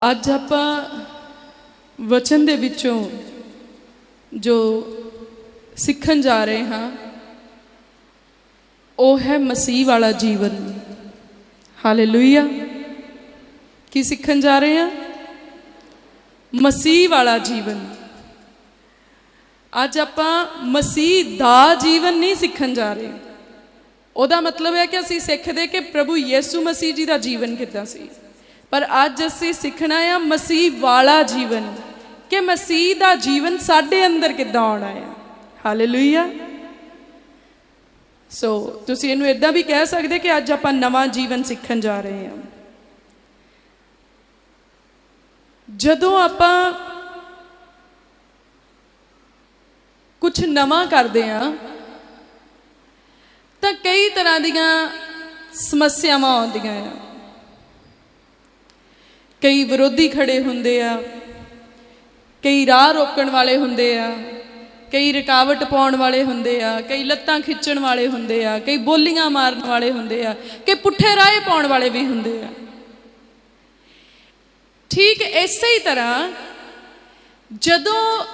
ਅੱਜ ਆਪਾਂ ਵਚਨ ਦੇ ਵਿੱਚੋਂ ਜੋ ਸਿੱਖਣ ਜਾ ਰਹੇ ਹਾਂ ਉਹ ਹੈ ਮਸੀਹ ਵਾਲਾ ਜੀਵਨ। ਹਾਲੇਲੂਇਆ। ਕੀ ਸਿੱਖਣ ਜਾ ਰਹੇ ਹਾਂ? ਮਸੀਹ ਵਾਲਾ ਜੀਵਨ। ਅੱਜ ਆਪਾਂ ਮਸੀਹ ਦਾ ਜੀਵਨ ਨਹੀਂ ਸਿੱਖਣ ਜਾ ਰਹੇ। ਉਹਦਾ ਮਤਲਬ ਹੈ ਕਿ ਅਸੀਂ ਸਿੱਖਦੇ ਕਿ ਪ੍ਰਭੂ ਯਿਸੂ ਮਸੀਹ ਜੀ ਦਾ ਜੀਵਨ ਕਿੱਦਾਂ ਸੀ, ਪਰ ਅੱਜ ਅਸੀਂ ਸਿੱਖਣਾ ਆ ਮਸੀਹ ਵਾਲਾ ਜੀਵਨ, ਕਿ ਮਸੀਹ ਦਾ ਜੀਵਨ ਸਾਡੇ ਅੰਦਰ ਕਿੱਦਾਂ ਆਉਣਾ ਆ। ਹਾਲੇਲੂਇਆ। ਸੋ ਤੁਸੀਂ ਇਹਨੂੰ ਇੱਦਾਂ ਵੀ ਕਹਿ ਸਕਦੇ ਕਿ ਅੱਜ ਆਪਾਂ ਨਵਾਂ ਜੀਵਨ ਸਿੱਖਣ ਜਾ ਰਹੇ ਹਾਂ। ਜਦੋਂ ਆਪਾਂ ਕੁਛ ਨਵਾਂ ਕਰਦੇ ਹਾਂ ਤਾਂ ਕਈ ਤਰ੍ਹਾਂ ਦੀਆਂ ਸਮੱਸਿਆਵਾਂ ਆਉਂਦੀਆਂ ਆ। ਕਈ ਵਿਰੋਧੀ ਖੜੇ ਹੁੰਦੇ ਆ, ਕਈ ਰਾਹ ਰੋਕਣ ਵਾਲੇ ਹੁੰਦੇ ਆ, ਕਈ ਰੁਕਾਵਟ ਪਾਉਣ ਵਾਲੇ ਹੁੰਦੇ ਆ, ਕਈ ਲੱਤਾਂ ਖਿੱਚਣ ਵਾਲੇ ਹੁੰਦੇ ਆ, ਕਈ ਬੋਲੀਆਂ ਮਾਰਨ ਵਾਲੇ ਹੁੰਦੇ ਆ, ਕਈ ਪੁੱਠੇ ਰਾਹ ਪਾਉਣ ਵਾਲੇ ਵੀ ਹੁੰਦੇ ਆ। ਠੀਕ ਇਸੇ ਹੀ ਤਰ੍ਹਾਂ ਜਦੋਂ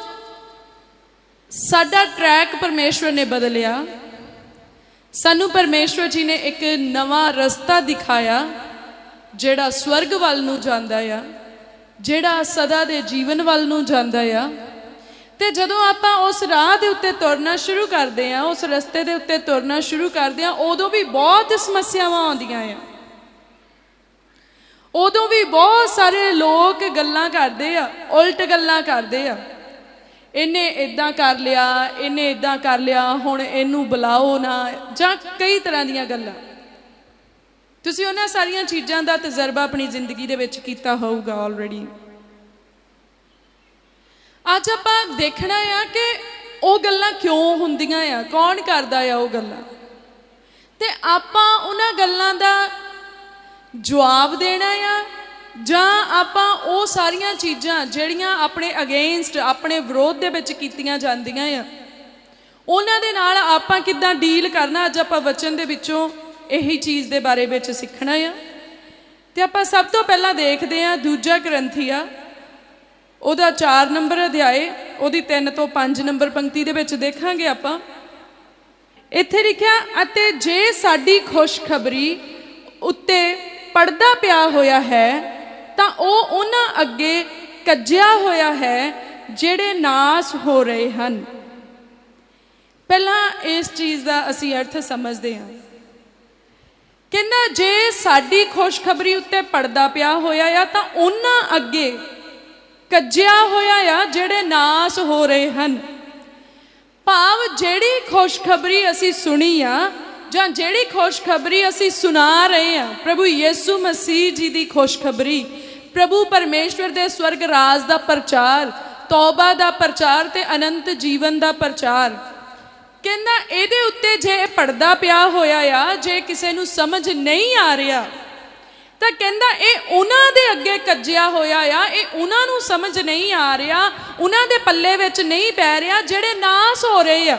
ਸਾਡਾ ਟਰੈਕ ਪਰਮੇਸ਼ਵਰ ਨੇ ਬਦਲਿਆ, ਸਾਨੂੰ ਪਰਮੇਸ਼ਵਰ ਜੀ ਨੇ ਇੱਕ ਨਵਾਂ ਰਸਤਾ ਦਿਖਾਇਆ ਜਿਹੜਾ ਸਵਰਗ ਵੱਲ ਨੂੰ ਜਾਂਦਾ ਆ, ਜਿਹੜਾ ਸਦਾ ਦੇ ਜੀਵਨ ਵੱਲ ਨੂੰ ਜਾਂਦਾ ਆ। ਤੇ ਜਦੋਂ ਆਪਾਂ ਉਸ ਰਾਹ ਦੇ ਉੱਤੇ ਤੁਰਨਾ ਸ਼ੁਰੂ ਕਰਦੇ ਹਾਂ, ਉਸ ਰਸਤੇ ਦੇ ਉੱਤੇ ਤੁਰਨਾ ਸ਼ੁਰੂ ਕਰਦੇ ਹਾਂ, ਉਦੋਂ ਵੀ ਬਹੁਤ ਸਮੱਸਿਆਵਾਂ ਆਉਂਦੀਆਂ ਆ। ਉਦੋਂ ਵੀ ਬਹੁਤ ਸਾਰੇ ਲੋਕ ਗੱਲਾਂ ਕਰਦੇ ਆ, ਉਲਟ ਗੱਲਾਂ ਕਰਦੇ ਆ। ਇਹਨੇ ਇੱਦਾਂ ਕਰ ਲਿਆ, ਇਹਨੇ ਇੱਦਾਂ ਕਰ ਲਿਆ, ਹੁਣ ਇਹਨੂੰ ਬੁਲਾਓ ਨਾ, ਜਾਂ ਕਈ ਤਰ੍ਹਾਂ ਦੀਆਂ ਗੱਲਾਂ। ਤੁਸੀਂ ਉਹਨਾਂ ਸਾਰੀਆਂ ਚੀਜ਼ਾਂ ਦਾ ਤਜਰਬਾ ਆਪਣੀ ਜ਼ਿੰਦਗੀ ਦੇ ਵਿੱਚ ਕੀਤਾ ਹੋਊਗਾ ਆਲਰੇਡੀ। ਅੱਜ ਆਪਾਂ ਦੇਖਣਾ ਆ ਕਿ ਉਹ ਗੱਲਾਂ ਕਿਉਂ ਹੁੰਦੀਆਂ ਆ, ਕੌਣ ਕਰਦਾ ਆ ਉਹ ਗੱਲਾਂ, ਤੇ ਆਪਾਂ ਉਹਨਾਂ ਗੱਲਾਂ ਦਾ ਜਵਾਬ ਦੇਣਾ ਆ, ਜਾਂ ਆਪਾਂ ਉਹ ਸਾਰੀਆਂ ਚੀਜ਼ਾਂ ਜਿਹੜੀਆਂ ਆਪਣੇ ਅਗੇਂਸਟ, ਆਪਣੇ ਵਿਰੋਧ ਦੇ ਵਿੱਚ ਕੀਤੀਆਂ ਜਾਂਦੀਆਂ ਆ, ਉਹਨਾਂ ਦੇ ਨਾਲ ਆਪਾਂ ਕਿੱਦਾਂ ਡੀਲ ਕਰਨਾ। ਅੱਜ ਆਪਾਂ ਵਚਨ ਦੇ ਵਿੱਚੋਂ ਇਹੀ ਚੀਜ਼ ਦੇ ਬਾਰੇ ਵਿੱਚ ਸਿੱਖਣਾ ਆ। ਤੇ ਆਪਾਂ ਸਭ ਤੋਂ ਪਹਿਲਾਂ ਦੇਖਦੇ ਹਾਂ ਦੂਜਾ ਕਰੰਥੀਆ, ਉਹਦਾ 4 ਨੰਬਰ ਅਧਿਆਏ, ਉਹਦੀ 3 ਤੋਂ 5 ਨੰਬਰ ਪੰਕਤੀ ਦੇ ਵਿੱਚ ਦੇਖਾਂਗੇ ਆਪਾਂ। ਇੱਥੇ ਲਿਖਿਆ, ਅਤੇ ਜੇ ਸਾਡੀ ਖੁਸ਼ਖਬਰੀ ਉੱਤੇ ਪੜਦਾ ਪਿਆ ਹੋਇਆ ਹੈ ਤਾਂ ਉਹ ਉਹਨਾਂ ਅੱਗੇ ਕੱਜਿਆ ਹੋਇਆ ਹੈ ਜਿਹੜੇ ਨਾਸ ਹੋ ਰਹੇ ਹਨ। ਪਹਿਲਾਂ ਇਸ ਚੀਜ਼ ਦਾ ਅਸੀਂ ਅਰਥ ਸਮਝਦੇ ਹਾਂ। ਕਹਿੰਦਾ ਜੇ ਸਾਡੀ ਖੁਸ਼ਖਬਰੀ ਉੱਤੇ ਪੜਦਾ ਪਿਆ ਹੋਇਆ ਆ ਤਾਂ ਉਹਨਾਂ ਅੱਗੇ ਕੱਜਿਆ ਹੋਇਆ ਆ ਜਿਹੜੇ ਨਾਸ ਹੋ ਰਹੇ ਹਨ। ਭਾਵ ਜਿਹੜੀ ਖੁਸ਼ਖਬਰੀ ਅਸੀਂ ਸੁਣੀ ਆ, ਜਾਂ ਜਿਹੜੀ ਖੁਸ਼ਖਬਰੀ ਅਸੀਂ ਸੁਣਾ ਰਹੇ ਹਾਂ, ਪ੍ਰਭੂ ਯਿਸੂ ਮਸੀਹ ਜੀ ਦੀ ਖੁਸ਼ਖਬਰੀ, ਪ੍ਰਭੂ ਪਰਮੇਸ਼ਵਰ ਦੇ ਸਵਰਗ ਰਾਜ ਦਾ ਪ੍ਰਚਾਰ, ਤੌਬਾ ਦਾ ਪ੍ਰਚਾਰ ਤੇ ਅਨੰਤ ਜੀਵਨ ਦਾ ਪ੍ਰਚਾਰ। ਕਹਿੰਦਾ ਇਹਦੇ ਉੱਤੇ ਜੇ ਪੜਦਾ ਪਿਆ ਹੋਇਆ ਆ, ਜੇ ਕਿਸੇ ਨੂੰ ਸਮਝ ਨਹੀਂ ਆ ਰਿਹਾ ਤਾਂ ਕਹਿੰਦਾ ਇਹ ਉਹਨਾਂ ਦੇ ਅੱਗੇ ਕੱਜਿਆ ਹੋਇਆ ਆ, ਇਹ ਉਹਨਾਂ ਨੂੰ ਸਮਝ ਨਹੀਂ ਆ ਰਿਹਾ, ਉਹਨਾਂ ਦੇ ਪੱਲੇ ਵਿੱਚ ਨਹੀਂ ਪੈ ਰਿਹਾ, ਜਿਹੜੇ ਨਾਸ ਹੋ ਰਹੇ ਆ,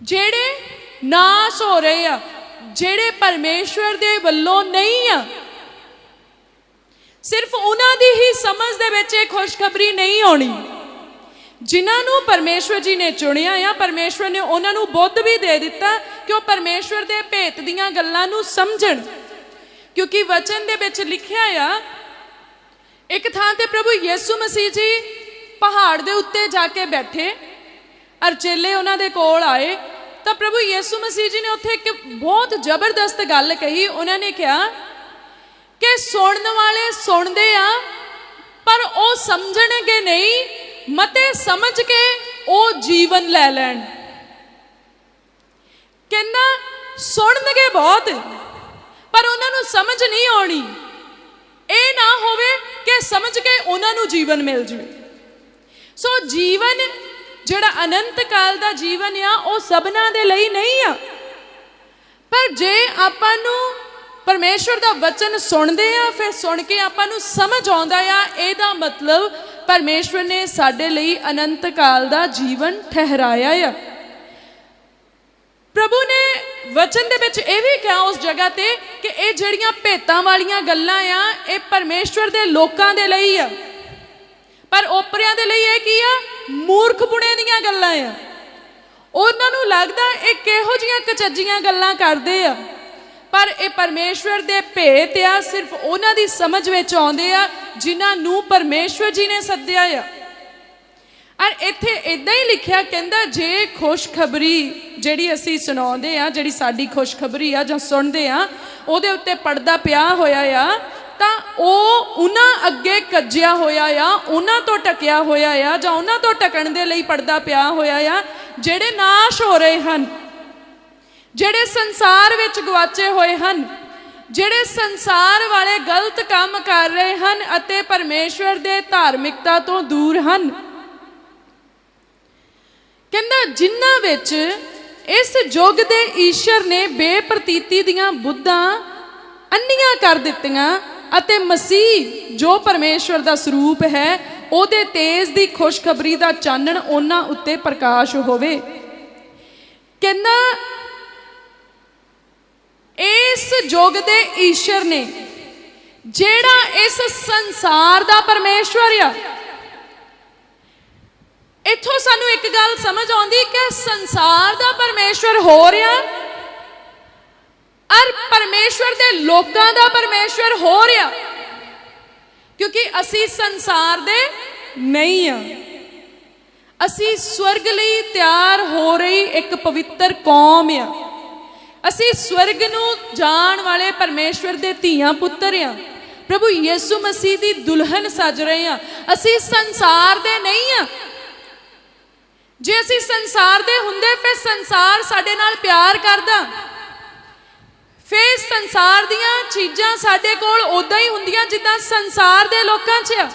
ਜਿਹੜੇ ਨਾਸ ਹੋ ਰਹੇ ਆ, ਜਿਹੜੇ ਪਰਮੇਸ਼ਵਰ ਦੇ ਵੱਲੋਂ ਨਹੀਂ ਆ। ਸਿਰਫ ਉਹਨਾਂ ਦੀ ਹੀ ਸਮਝ ਦੇ ਵਿੱਚ ਇਹ ਖੁਸ਼ਖਬਰੀ ਨਹੀਂ ਆਉਣੀ। ਜਿਨ੍ਹਾਂ ਨੂੰ ਪਰਮੇਸ਼ਵਰ ਜੀ ਨੇ ਚੁਣਿਆ ਆ, ਪਰਮੇਸ਼ਵਰ ਨੇ ਉਹਨਾਂ ਨੂੰ ਬੁੱਧ ਵੀ ਦੇ ਦਿੱਤਾ ਕਿ ਉਹ ਪਰਮੇਸ਼ਵਰ ਦੇ ਭੇਤ ਦੀਆਂ ਗੱਲਾਂ ਨੂੰ ਸਮਝਣ। ਕਿਉਂਕਿ ਵਚਨ ਦੇ ਵਿੱਚ ਲਿਖਿਆ ਆ, ਇੱਕ ਥਾਂ ਤੇ ਪ੍ਰਭੂ ਯਿਸੂ ਮਸੀਹ ਜੀ ਪਹਾੜ ਦੇ ਉੱਤੇ ਜਾ ਕੇ ਬੈਠੇ, ਅਰ ਚੇਲੇ ਉਹਨਾਂ ਦੇ ਕੋਲ ਆਏ ਤਾਂ ਪ੍ਰਭੂ ਯਿਸੂ ਮਸੀਹ ਜੀ ਨੇ ਉੱਥੇ ਇੱਕ ਬਹੁਤ ਜ਼ਬਰਦਸਤ ਗੱਲ ਕਹੀ। ਉਹਨਾਂ ਨੇ ਕਿਹਾ ਕਿ ਸੁਣਨ ਵਾਲੇ ਸੁਣਦੇ ਆ ਪਰ ਉਹ ਸਮਝਣਗੇ ਨਹੀਂ, ਮਤੇ ਸਮਝ ਕੇ ਉਹ ਜੀਵਨ ਲੈ ਲੈਣ। ਕਹਿੰਦਾ ਸੁਣਨਗੇ ਬਹੁਤ ਪਰ ਉਹਨਾਂ ਨੂੰ ਸਮਝ ਨਹੀਂ ਆਉਣੀ। ਇਹ ਨਾ ਹੋਵੇ ਕਿ ਸਮਝ ਕੇ ਉਹਨਾਂ ਨੂੰ ਜੀਵਨ ਮਿਲ ਜਾਵੇ। ਸੋ ਜੀਵਨ ਜਿਹੜਾ ਅਨੰਤ ਕਾਲ ਦਾ ਜੀਵਨ ਆ ਉਹ ਸਭਨਾਂ ਦੇ ਲਈ ਨਹੀਂ ਆ। ਪਰ ਜੇ ਆਪਾਂ ਨੂੰ ਪਰਮੇਸ਼ਵਰ ਦਾ ਵਚਨ ਸੁਣਦੇ ਆ, ਫਿਰ ਸੁਣ ਕੇ ਆਪਾਂ ਨੂੰ ਸਮਝ ਆਉਂਦਾ ਆ, ਇਹਦਾ ਮਤਲਬ ਪਰਮੇਸ਼ਵਰ ਨੇ ਸਾਡੇ ਲਈ ਅਨੰਤ ਕਾਲ ਦਾ ਜੀਵਨ ਠਹਿਰਾਇਆ ਆ। ਪ੍ਰਭੂ ਨੇ वचन दे विच ये भी कहा उस जगह ते कि ये जिहड़ियां भेतां वालियां गल्लां आ ये परमेश्वर दे लोकां दे लई आ, पर ओपरियां दे लई ये की आ, मूर्ख बुणे दीयां गल्लां आ। उन्हां नूं लगदा ये किहो जिहियां कचज्जियां गल्लां करदे आ, पर ये परमेश्वर दे भेत आ, सिर्फ उन्हां दी समझ विच आउंदे आ जिन्हां नूं परमेश्वर जी ने सद्दिया आ। और इत्थे इदां ही लिखिया कहंदा जे खुशखबरी जिहड़ी असीं सुणाउंदे आ, जिहड़ी साडी खुशखबरी आ जां सुणदे आ, उहदे उत्ते पड़दा पिया होया आ, तां ओह उन्हां अग्गे कज्जिया होया आ, उन्हां तो टकिया होया आ, जां उन्हां तो टकण दे लई पड़दा पिया होया आ जिहड़े नाश हो रहे हन, जिहड़े संसार विच गवाचे होए हन, जिहड़े संसार वाले गलत काम कर रहे हन अते परमेश्वर दे धार्मिकता तो दूर हन। कहंदा जिन्हां विच इस युग दे ईश्वर ने बेप्रतीति दियां बुद्धां अन्नियां कर दित्तियां अते मसीह जो परमेश्वर दा स्वरूप है ओहदे तेज दी खुशखबरी दा चानण उन्हां उत्ते प्रकाश होवे। कहंदा इस युग दे ईश्वर ने जेड़ा इस संसार दा परमेश्वर आ, इत्थों सानू एक गल समझ आउंदी कि संसार दा परमेश्वर हो रहा और परमेश्वर दे लोकां दा परमेश्वर हो रहा, क्योंकि असी संसार दे नहीं आ, असी स्वर्ग लई तैयार हो रही एक पवित्र कौम आ, असी स्वर्ग नूं जाण वाले परमेश्वर दे धीआं पुत्तर आ, प्रभु यीशु मसीह दी दुल्हन सज रहे आ, असी संसार दे नहीं आ। जे असी संसार दे हुंदे फिर संसार साडे नाल प्यार करदा, फिर संसार दियां चीज़ां साडे कोल उदां ही हुंदियां जिद्दां संसार दे लोकां च आ,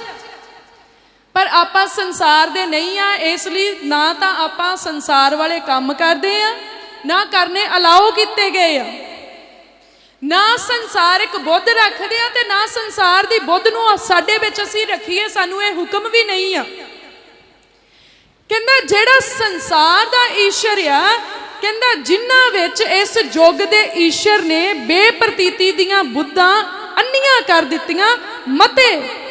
पर आपां संसार दे नहीं आ, इसलिए ना तां आपां संसार वाले काम करदे आ, ना करने अलाउ कीते गए आ, ना संसारिक बुद्ध रखदे आ ते ना संसार दी बुद्ध नूं साडे विच असीं रखीए, सानू ये हुक्म भी नहीं आ। कहंदा जिहड़ा संसार दा ईश्वर आ, कहंदा जिन्हां विच इस युग दे ईश्वर ने बेप्रतीति दियां बुद्धां अन्नियां कर दित्तियां मते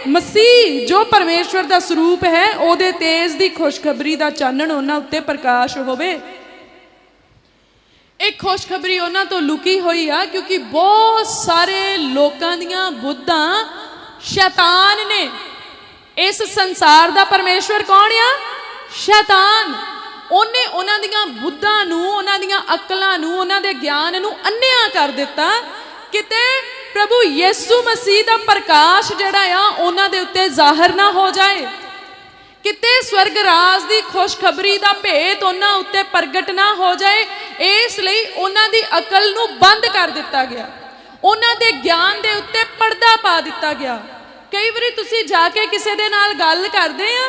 मसीह जो परमेश्वर दा स्वरूप है ओहदे तेज दी खुशखबरी दा चानण उन्हां उत्ते प्रकाश होवे। एक खुशखबरी उन्हां तो लुकी हुई आ, क्योंकि बहुत सारे लोकां दियां बुद्धां शैतान ने। इस संसार दा परमेश्वर कौन आ? शैतान। उन्हें उन्हां दियां बुद्धां नूं, उन्हां दियां अकलां नूं, उन्हां दे ज्ञान नूं अन्निया कर दिता, किते प्रभु यीशु मसीह दा प्रकाश जिहड़ा आ उन्हां दे उत्ते जाहिर ना हो जाए, किते स्वर्ग राज दी खुशखबरी दा भेत उन्हां उत्ते प्रगट ना हो जाए, इसलिए उन्हां दी अकल नूं बंद कर दिता गया, उन्हां दे ज्ञान दे उत्ते पर्दा पा दिता गया। कई बारी तुसीं जाके किसी दे नाल गल करदे आ,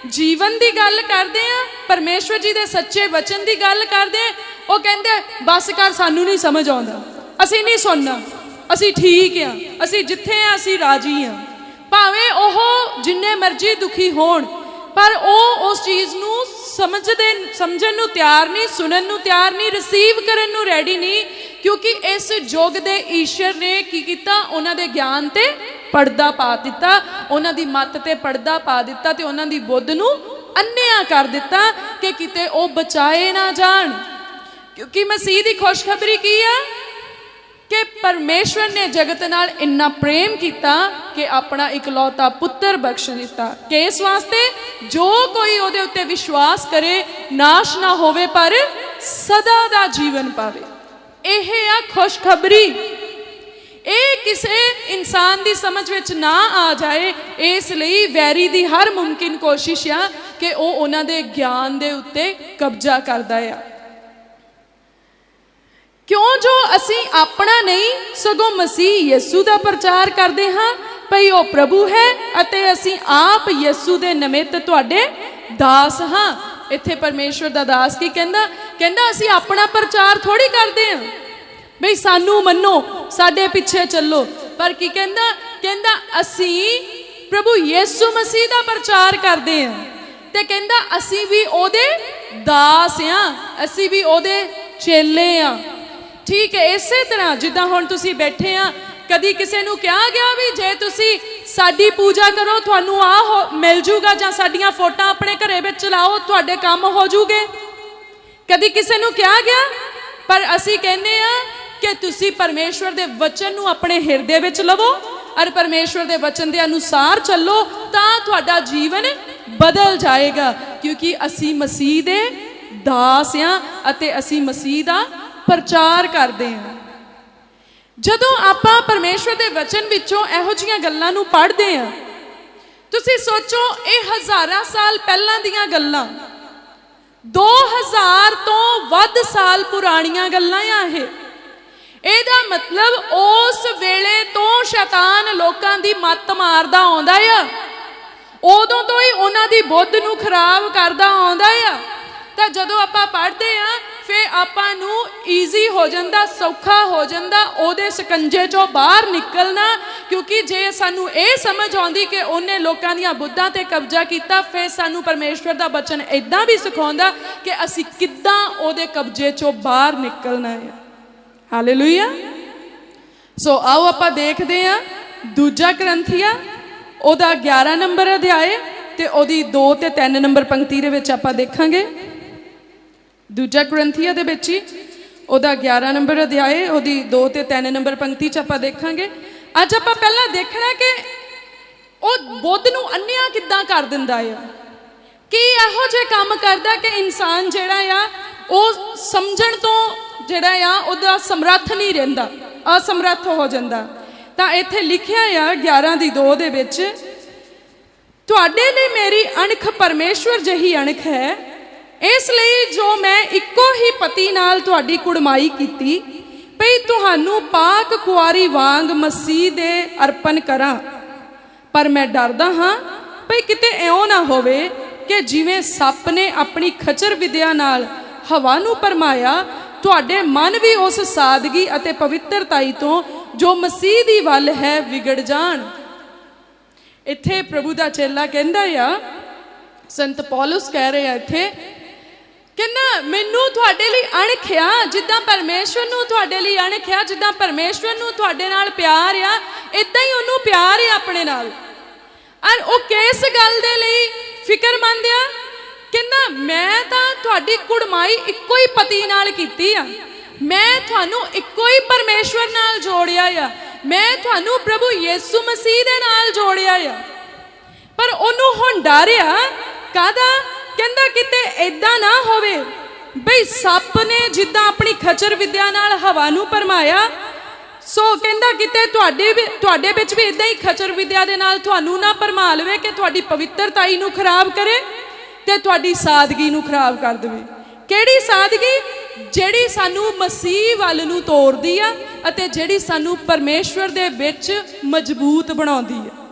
जीवन की गल करते हैं, परमेश्वर जी के सच्चे वचन की गल करते हैं, वो कहते बस कर सानू नहीं समझ आता, असी नहीं सुनना, असी ठीक हाँ, असी जिथे हैं असी राजी हाँ, भावें ओह जिन्ने मर्जी दुखी होण, पर वो उस चीज़ नूं समझण नूं तैयार नहीं, सुनन नूं तैयार नहीं, रिसीव करन नूं रेडी नहीं, क्योंकि इस युग दे ईश्वर ने की कीता, उन्हां दे ज्ञान ते पर्दा पा दिता, उन्हां दी मत ते पर्दा पा दिता ते उन्हां दी बुद्ध नूं अन्निया कर दिता कि किते ओ बचाए ना जाण। क्योंकि मसीह दी खुशखबरी की है कि परमेश्वर ने जगत नाल इन्ना प्रेम किया कि अपना इकलौता पुत्र बख्श दिता, कि इस वास्ते जो कोई उहदे उत्ते विश्वास करे नाश ना होवे पर सदा दा जीवन पावे। यह आ खुशखबरी। ये किसी इंसान की समझ विच ना आ जाए, इसलिए वैरी की हर मुमकिन कोशिश आ कि वह उन्हां दे ज्ञान दे उत्ते कब्जा करदा है। क्यों जो असी अपना नहीं सगों मसीह यीशु का प्रचार करते हाँ, भई वह प्रभु है अते असी आप यीशु के निमित्त तुहाडे दास हाँ। इत्थे परमेश्वर का दास की कहंदा, कहंदा असी अपना प्रचार थोड़ी करते हैं बई सानू मनो साडे पिछे चलो, पर की कहंदा, कहंदा असी प्रभु यीशु मसीह का प्रचार करते हैं, ते कहंदा असी भी ओदे दास हाँ, असी भी ओदे चेले हाँ। ठीक है, इसे तरह जिद्दां हुण तुसीं बैठे आ, कदी किसी नूं कहा गया भी जे तुसीं साडी पूजा करो तुहानूं आ मिल जूगा, जां साडीआं फोटां अपने घरे विच लाओ तुहाडे काम हो जूगे? कदी किसी नूं कहा गया? पर असीं कहने आ कि तुसीं परमेश्वर दे वचन नूं अपने हिरदे विच लवो और परमेश्वर दे वचन दे अनुसार चलो, तां तुहाडा जीवन बदल जाएगा, क्योंकि असीं मसीह दे दास आ अते असीं मसीह दा प्रचार करदे हां। जदों आपां परमेश्वर दे वचन विचों इहो जिहियां गल्लां नूं पढ़दे हां, तुसीं सोचो ਇਹ हज़ारां साल ਪਹਿਲਾਂ ਦੀਆਂ ਗੱਲਾਂ, 2000 ਤੋਂ ਵੱਧ ਸਾਲ ਪੁਰਾਣੀਆਂ ਗੱਲਾਂ ਆ ਇਹ। ਇਹਦਾ ਮਤਲਬ ਉਸ ਵੇਲੇ ਤੋਂ ਸ਼ੈਤਾਨ ਲੋਕਾਂ ਦੀ ਮੱਤ ਮਾਰਦਾ ਆਉਂਦਾ ਆ, ਉਦੋਂ ਤੋਂ ਹੀ ਉਹਨਾਂ ਦੀ ਬੁੱਧ ਨੂੰ ਖਰਾਬ ਕਰਦਾ ਆਉਂਦਾ ਆ। ਤਾਂ ਜਦੋਂ ਆਪਾਂ ਪੜ੍ਹਦੇ ਆ ਫਿਰ ਆਪਾਂ ਨੂੰ ਈਜ਼ੀ ਹੋ ਜਾਂਦਾ, ਸੌਖਾ ਹੋ ਜਾਂਦਾ ਉਹਦੇ ਸਕੰਜੇ ਚੋਂ ਬਾਹਰ ਨਿਕਲਣਾ, ਕਿਉਂਕਿ ਜੇ ਸਾਨੂੰ ਇਹ ਸਮਝ ਆਉਂਦੀ ਕਿ ਉਹਨੇ ਲੋਕਾਂ ਦੀਆਂ ਬੁੱਧਾਂ ਤੇ ਕਬਜ਼ਾ ਕੀਤਾ, ਫਿਰ ਸਾਨੂੰ ਪਰਮੇਸ਼ਵਰ ਦਾ ਬਚਨ ਇੱਦਾਂ ਵੀ ਸਿਖਾਉਂਦਾ ਕਿ ਅਸੀਂ ਕਿੱਦਾਂ ਉਹਦੇ ਕਬਜ਼ੇ ਚੋਂ ਬਾਹਰ ਨਿਕਲਣਾ ਹੈ। ਹਾਲੇਲੂਇਆ। ਸੋ ਆਓ ਆਪਾਂ ਦੇਖਦੇ ਹਾਂ ਦੂਜਾ ਕਰੰਥੀਆ ਉਹਦਾ 11 ਨੰਬਰ ਅਧਿਆਏ ਤੇ ਉਹਦੀ 2 ਤੇ 3 ਨੰਬਰ ਪੰਕਤੀ ਦੇ ਵਿੱਚ ਆਪਾਂ ਦੇਖਾਂਗੇ। ਦੂਜਾ ਕਰੰਥੀਆ ਦੇ ਵਿੱਚ ਹੀ ਉਹਦਾ 11 ਨੰਬਰ ਅਧਿਆਏ ਉਹਦੀ 2 ਤੇ 3 ਨੰਬਰ ਪੰਕਤੀ 'ਚ ਆਪਾਂ ਦੇਖਾਂਗੇ। ਅੱਜ ਆਪਾਂ ਪਹਿਲਾਂ ਦੇਖਣਾ ਕਿ ਉਹ ਬੁੱਧ ਨੂੰ ਅੰਨ੍ਹਿਆ ਕਿੱਦਾਂ ਕਰ ਦਿੰਦਾ ਆ, ਕੀ ਇਹੋ ਜਿਹੇ ਕੰਮ ਕਰਦਾ ਕਿ ਇਨਸਾਨ ਜਿਹੜਾ ਆ ਉਹ ਸਮਝਣ ਤੋਂ ਜਿਹੜਾ ਆ ਉਹਦਾ ਸਮਰੱਥ ਨਹੀਂ ਰਹਿੰਦਾ, ਅਸਮਰੱਥ ਹੋ ਜਾਂਦਾ। ਤਾਂ ਇੱਥੇ ਲਿਖਿਆ ਆ 11 ਦੀ 2 ਦੇ ਵਿੱਚ, ਤੁਹਾਡੇ ਲਈ ਮੇਰੀ ਅਣਖ ਪਰਮੇਸ਼ਵਰ ਜਿਹੀ ਅਣਖ ਹੈ, ਇਸ ਲਈ ਜੋ ਮੈਂ ਇੱਕੋ ਹੀ ਪਤੀ ਨਾਲ ਤੁਹਾਡੀ ਕੁੜਮਾਈ ਕੀਤੀ ਭਈ ਤੁਹਾਨੂੰ ਪਾਕ ਕੁਆਰੀ ਵਾਂਗ ਮਸੀਹ ਦੇ ਅਰਪਣ ਕਰਾਂ, ਪਰ ਮੈਂ ਡਰਦਾ ਹਾਂ ਭਈ ਕਿਤੇ ਇਉਂ ਨਾ ਹੋਵੇ ਕਿ ਜਿਵੇਂ ਸੱਪ ਨੇ ਆਪਣੀ ਖਚਰ ਵਿਦਿਆ ਨਾਲ ਹਵਾ ਨੂੰ ਭਰਮਾਇਆ, ਤੁਹਾਡੇ ਮਨ ਵੀ ਉਸ ਸਾਦਗੀ ਅਤੇ ਪਵਿੱਤਰਤਾਈ ਤੋਂ ਜੋ ਮਸੀਹ ਦੀ ਵੱਲ ਹੈ ਵਿਗੜ ਜਾਣ। ਇੱਥੇ ਪ੍ਰਭੂ ਦਾ ਚੇਲਾ ਕਹਿੰਦਾ ਆ, ਸੰਤ ਪੌਲਸ ਕਹਿ ਰਿਹਾ ਇੱਥੇ, ਕਹਿੰਦਾ ਮੈਨੂੰ ਤੁਹਾਡੇ ਲਈ ਅਣਖ ਆ, ਜਿੱਦਾਂ ਪਰਮੇਸ਼ਵਰ ਨੂੰ ਤੁਹਾਡੇ ਲਈ ਅਣਖ ਆ, ਜਿੱਦਾਂ ਪਰਮੇਸ਼ਵਰ ਨੂੰ ਤੁਹਾਡੇ ਨਾਲ ਪਿਆਰ ਆ, ਇਦਾਂ ਹੀ ਉਹਨੂੰ ਪਿਆਰ ਆ ਆਪਣੇ ਨਾਲ। ਔਰ ਉਹ ਕਿਸ ਗੱਲ ਦੇ ਲਈ ਫਿਕਰਮੰਦ ਆ? ਕਹਿੰਦਾ ਮੈਂ ਤਾਂ ਤੁਹਾਡੀ ਕੁੜਮਾਈ ਇੱਕੋ ਹੀ ਪਤੀ ਨਾਲ ਕੀਤੀ ਆ, ਮੈਂ ਤੁਹਾਨੂੰ ਇੱਕੋ ਹੀ ਪਰਮੇਸ਼ਵਰ ਨਾਲ ਜੋੜਿਆ ਆ, ਮੈਂ ਤੁਹਾਨੂੰ ਪ੍ਰਭੂ ਯਿਸੂ ਮਸੀਹ ਦੇ ਨਾਲ ਜੋੜਿਆ ਆ। ਪਰ ਉਹਨੂੰ ਹੁਣ ਡਰ ਆ, ਕਾਹਦਾ? ਕਹਿੰਦਾ ਕਿਤੇ ਇਦਾਂ ਨਾ ਹੋਵੇ ਬਈ ਸੱਪ ਨੇ ਜਿੱਦਾਂ ਆਪਣੀ ਖਚਰ ਵਿਦਿਆ ਨਾਲ ਹਵਾ ਨੂੰ ਭਰਮਾਇਆ, ਸੋ ਕਹਿੰਦਾ ਕਿਤੇ ਤੁਹਾਡੇ ਵਿੱਚ ਵੀ ਇਦਾਂ ਹੀ ਖਚਰ ਵਿਦਿਆ ਦੇ ਨਾਲ ਤੁਹਾਨੂੰ ਨਾ ਭਰਮਾ ਲਵੇ ਕਿ ਤੁਹਾਡੀ ਪਵਿੱਤਰਤਾਈ ਨੂੰ ਖਰਾਬ ਕਰੇ ਤੇ ਤੁਹਾਡੀ ਸਾਦਗੀ ਨੂੰ ਖਰਾਬ ਕਰ ਦੇਵੇ। ਕਿਹੜੀ ਸਾਦਗੀ? ਜਿਹੜੀ ਸਾਨੂੰ ਮਸੀਹ ਵੱਲ ਨੂੰ ਤੋਰਦੀ ਆ ਅਤੇ ਜਿਹੜੀ ਸਾਨੂੰ ਪਰਮੇਸ਼ਵਰ ਦੇ ਵਿੱਚ ਮਜ਼ਬੂਤ ਬਣਾਉਂਦੀ ਆ।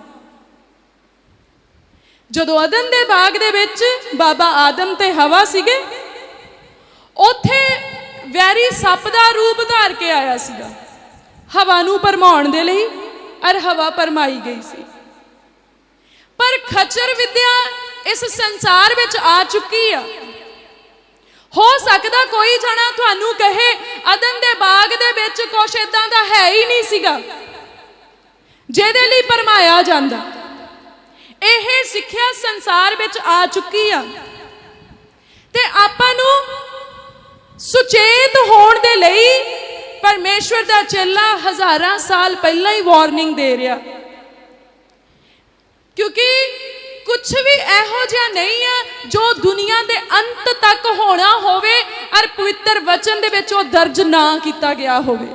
ਜਦੋਂ ਅਦਨ ਦੇ ਬਾਗ ਦੇ ਵਿੱਚ ਬਾਬਾ ਆਦਮ ਤੇ ਹਵਾ ਸੀਗੇ, ਉੱਥੇ ਵੈਰੀ ਸੱਪ ਦਾ ਰੂਪ ਧਾਰ ਕੇ ਆਇਆ ਸੀਗਾ ਹਵਾ ਨੂੰ ਭਰਮਾਉਣ ਦੇ ਲਈ, ਔਰ ਹਵਾ ਭਰਮਾਈ ਗਈ ਸੀ। ਪਰ ਖਚਰ ਵਿਦਿਆ ਇਸ ਸੰਸਾਰ ਵਿੱਚ ਆ ਚੁੱਕੀ ਆ। ਹੋ ਸਕਦਾ ਕੋਈ ਜਣਾ ਤੁਹਾਨੂੰ ਕਹੇ ਅਦਨ ਦੇ ਬਾਗ ਦੇ ਵਿੱਚ ਕੁਛ ਇਦਾਂ ਦਾ ਹੈ ਹੀ ਨਹੀਂ ਸੀਗਾ ਜਿਹਦੇ ਲਈ ਭਰਮਾਇਆ ਜਾਂਦਾ। ਇਹ ਸਿੱਖਿਆ ਸੰਸਾਰ ਵਿੱਚ ਆ ਚੁੱਕੀ ਆ ਤੇ ਆਪਾਂ ਨੂੰ ਸੁਚੇਤ ਹੋਣ ਦੇ ਲਈ ਪਰਮੇਸ਼ਵਰ ਦਾ ਚੇਲਾ ਹਜ਼ਾਰਾਂ ਸਾਲ ਪਹਿਲਾਂ ਹੀ ਵਾਰਨਿੰਗ ਦੇ ਰਿਹਾ, ਕਿਉਂਕਿ ਕੁਛ ਵੀ ਇਹੋ ਜਿਹਾ ਨਹੀਂ ਹੈ ਜੋ ਦੁਨੀਆ ਦੇ ਅੰਤ ਤੱਕ ਹੋਣਾ ਹੋਵੇ ਔਰ ਪਵਿੱਤਰ ਵਚਨ ਦੇ ਵਿੱਚ ਉਹ ਦਰਜ ਨਾ ਕੀਤਾ ਗਿਆ ਹੋਵੇ।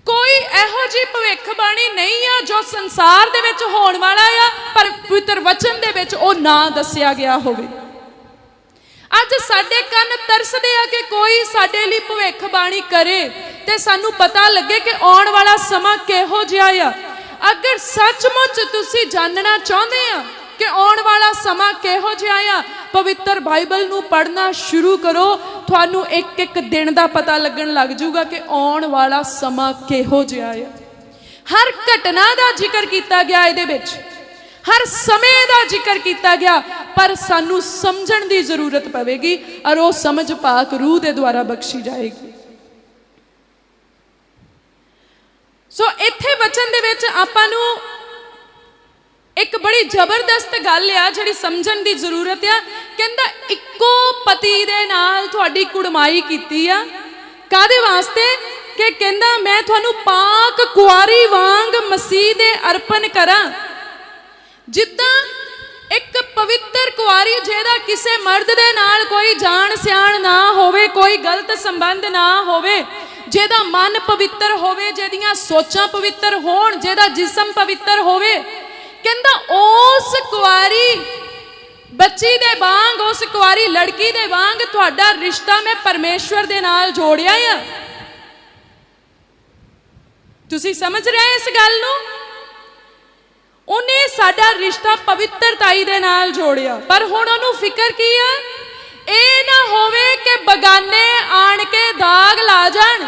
ਕੋਈ ਇਹੋ ਜਿਹੀ ਭਵਿੱਖਬਾਣੀ ਨਹੀਂ ਆ ਜੋ ਸੰਸਾਰ ਦੇ ਵਿੱਚ ਹੋਣ ਵਾਲਾ ਆ ਪਰ ਪਵਿੱਤਰ ਵਚਨ ਦੇ ਵਿੱਚ ਉਹ ਨਾ ਦੱਸਿਆ ਗਿਆ ਹੋਵੇ। ਅੱਜ ਸਾਡੇ ਕੰਨ ਤਰਸਦੇ ਆ ਕਿ ਕੋਈ ਸਾਡੇ ਲਈ ਭਵਿੱਖਬਾਣੀ ਕਰੇ ਤੇ ਸਾਨੂੰ ਪਤਾ ਲੱਗੇ ਕਿ ਆਉਣ ਵਾਲਾ ਸਮਾਂ ਕਿਹੋ ਜਿਹਾ ਆ। ਅਗਰ ਸੱਚਮੁੱਚ ਤੁਸੀਂ ਜਾਣਨਾ ਚਾਹੁੰਦੇ ਆ ਕਿ ਆਉਣ ਵਾਲਾ ਸਮਾਂ ਕਿਹੋ ਜਿਹਾ ਆ, ਪਵਿੱਤਰ ਬਾਈਬਲ ਨੂੰ ਪੜ੍ਹਨਾ ਸ਼ੁਰੂ ਕਰੋ। ਤੁਹਾਨੂੰ ਇੱਕ ਇੱਕ ਦਿਨ ਦਾ ਪਤਾ ਲੱਗਣ ਲੱਗ ਜੂਗਾ ਕਿ ਆਉਣ ਵਾਲਾ ਸਮਾਂ ਕਿਹੋ ਜਿਹਾ ਆ। ਹਰ ਘਟਨਾ ਦਾ ਜ਼ਿਕਰ ਕੀਤਾ ਗਿਆ ਇਹਦੇ ਵਿੱਚ, ਹਰ ਸਮੇਂ ਦਾ ਜ਼ਿਕਰ ਕੀਤਾ ਗਿਆ, ਪਰ ਸਾਨੂੰ ਸਮਝਣ ਦੀ ਜ਼ਰੂਰਤ ਪਵੇਗੀ ਔਰ ਉਹ ਸਮਝ ਪਾਕ ਰੂਹ ਦੇ ਦੁਆਰਾ ਬਖਸ਼ੀ ਜਾਏਗੀ। ਸੋ ਇੱਥੇ ਵਚਨ ਦੇ ਵਿੱਚ ਆਪਾਂ ਨੂੰ ਇੱਕ ਬੜੀ ਜ਼ਬਰਦਸਤ ਗੱਲ ਆ ਜਿਹੜੀ ਸਮਝਣ ਦੀ ਜ਼ਰੂਰਤ ਆ। ਕਹਿੰਦਾ ਇੱਕੋ ਪਤੀ ਦੇ ਨਾਲ ਤੁਹਾਡੀ ਕੁੜਮਾਈ ਕੀਤੀ ਆ। ਕਾਹਦੇ ਵਾਸਤੇ? ਕਿ ਕਹਿੰਦਾ ਮੈਂ ਤੁਹਾਨੂੰ ਪਾਕ ਕੁਆਰੀ ਵਾਂਗ ਮਸੀਹ ਦੇ ਅਰਪਣ ਕਰਾਂ। ਜਿੱਦਾਂ ਇੱਕ ਪਵਿੱਤਰ ਕੁਆਰੀ ਜਿਹਦਾ ਕਿਸੇ ਮਰਦ ਦੇ ਨਾਲ ਕੋਈ ਜਾਣ ਸਿਆਣ ਨਾ ਹੋਵੇ, ਕੋਈ ਗਲਤ ਸੰਬੰਧ ਨਾ ਹੋਵੇ, ਜਿਹਦਾ ਮਨ ਪਵਿੱਤਰ ਹੋਵੇ, ਜਿਹਦੀਆਂ ਸੋਚਾਂ ਪਵਿੱਤਰ ਹੋਣ, ਜਿਹਦਾ ਜਿਸਮ ਪਵਿੱਤਰ ਹੋਵੇ, ਕਹਿੰਦਾ ਉਸ ਕੁਆਰੀ ਬੱਚੀ ਦੇ ਵਾਂਗ, ਉਸ ਕੁਆਰੀ ਲੜਕੀ ਦੇ ਵਾਂਗ ਤੁਹਾਡਾ ਰਿਸ਼ਤਾ ਮੈਂ ਪਰਮੇਸ਼ਵਰ ਦੇ ਨਾਲ ਜੋੜਿਆ ਆ। ਤੁਸੀਂ ਸਮਝ ਰਹੇ ਇਸ ਗੱਲ ਨੂੰ? ਉਹਨੇ ਸਾਡਾ ਰਿਸ਼ਤਾ ਪਵਿੱਤਰਤਾਈ ਦੇ ਨਾਲ ਜੋੜਿਆ। ਪਰ ਹੁਣ ਉਹਨੂੰ ਫਿਕਰ ਕੀ ਆ? ਇਹ ਨਾ ਹੋਵੇ ਕਿ ਬਗਾਨੇ ਆਣ ਕੇ ਦਾਗ ਲਾ ਜਾਣ,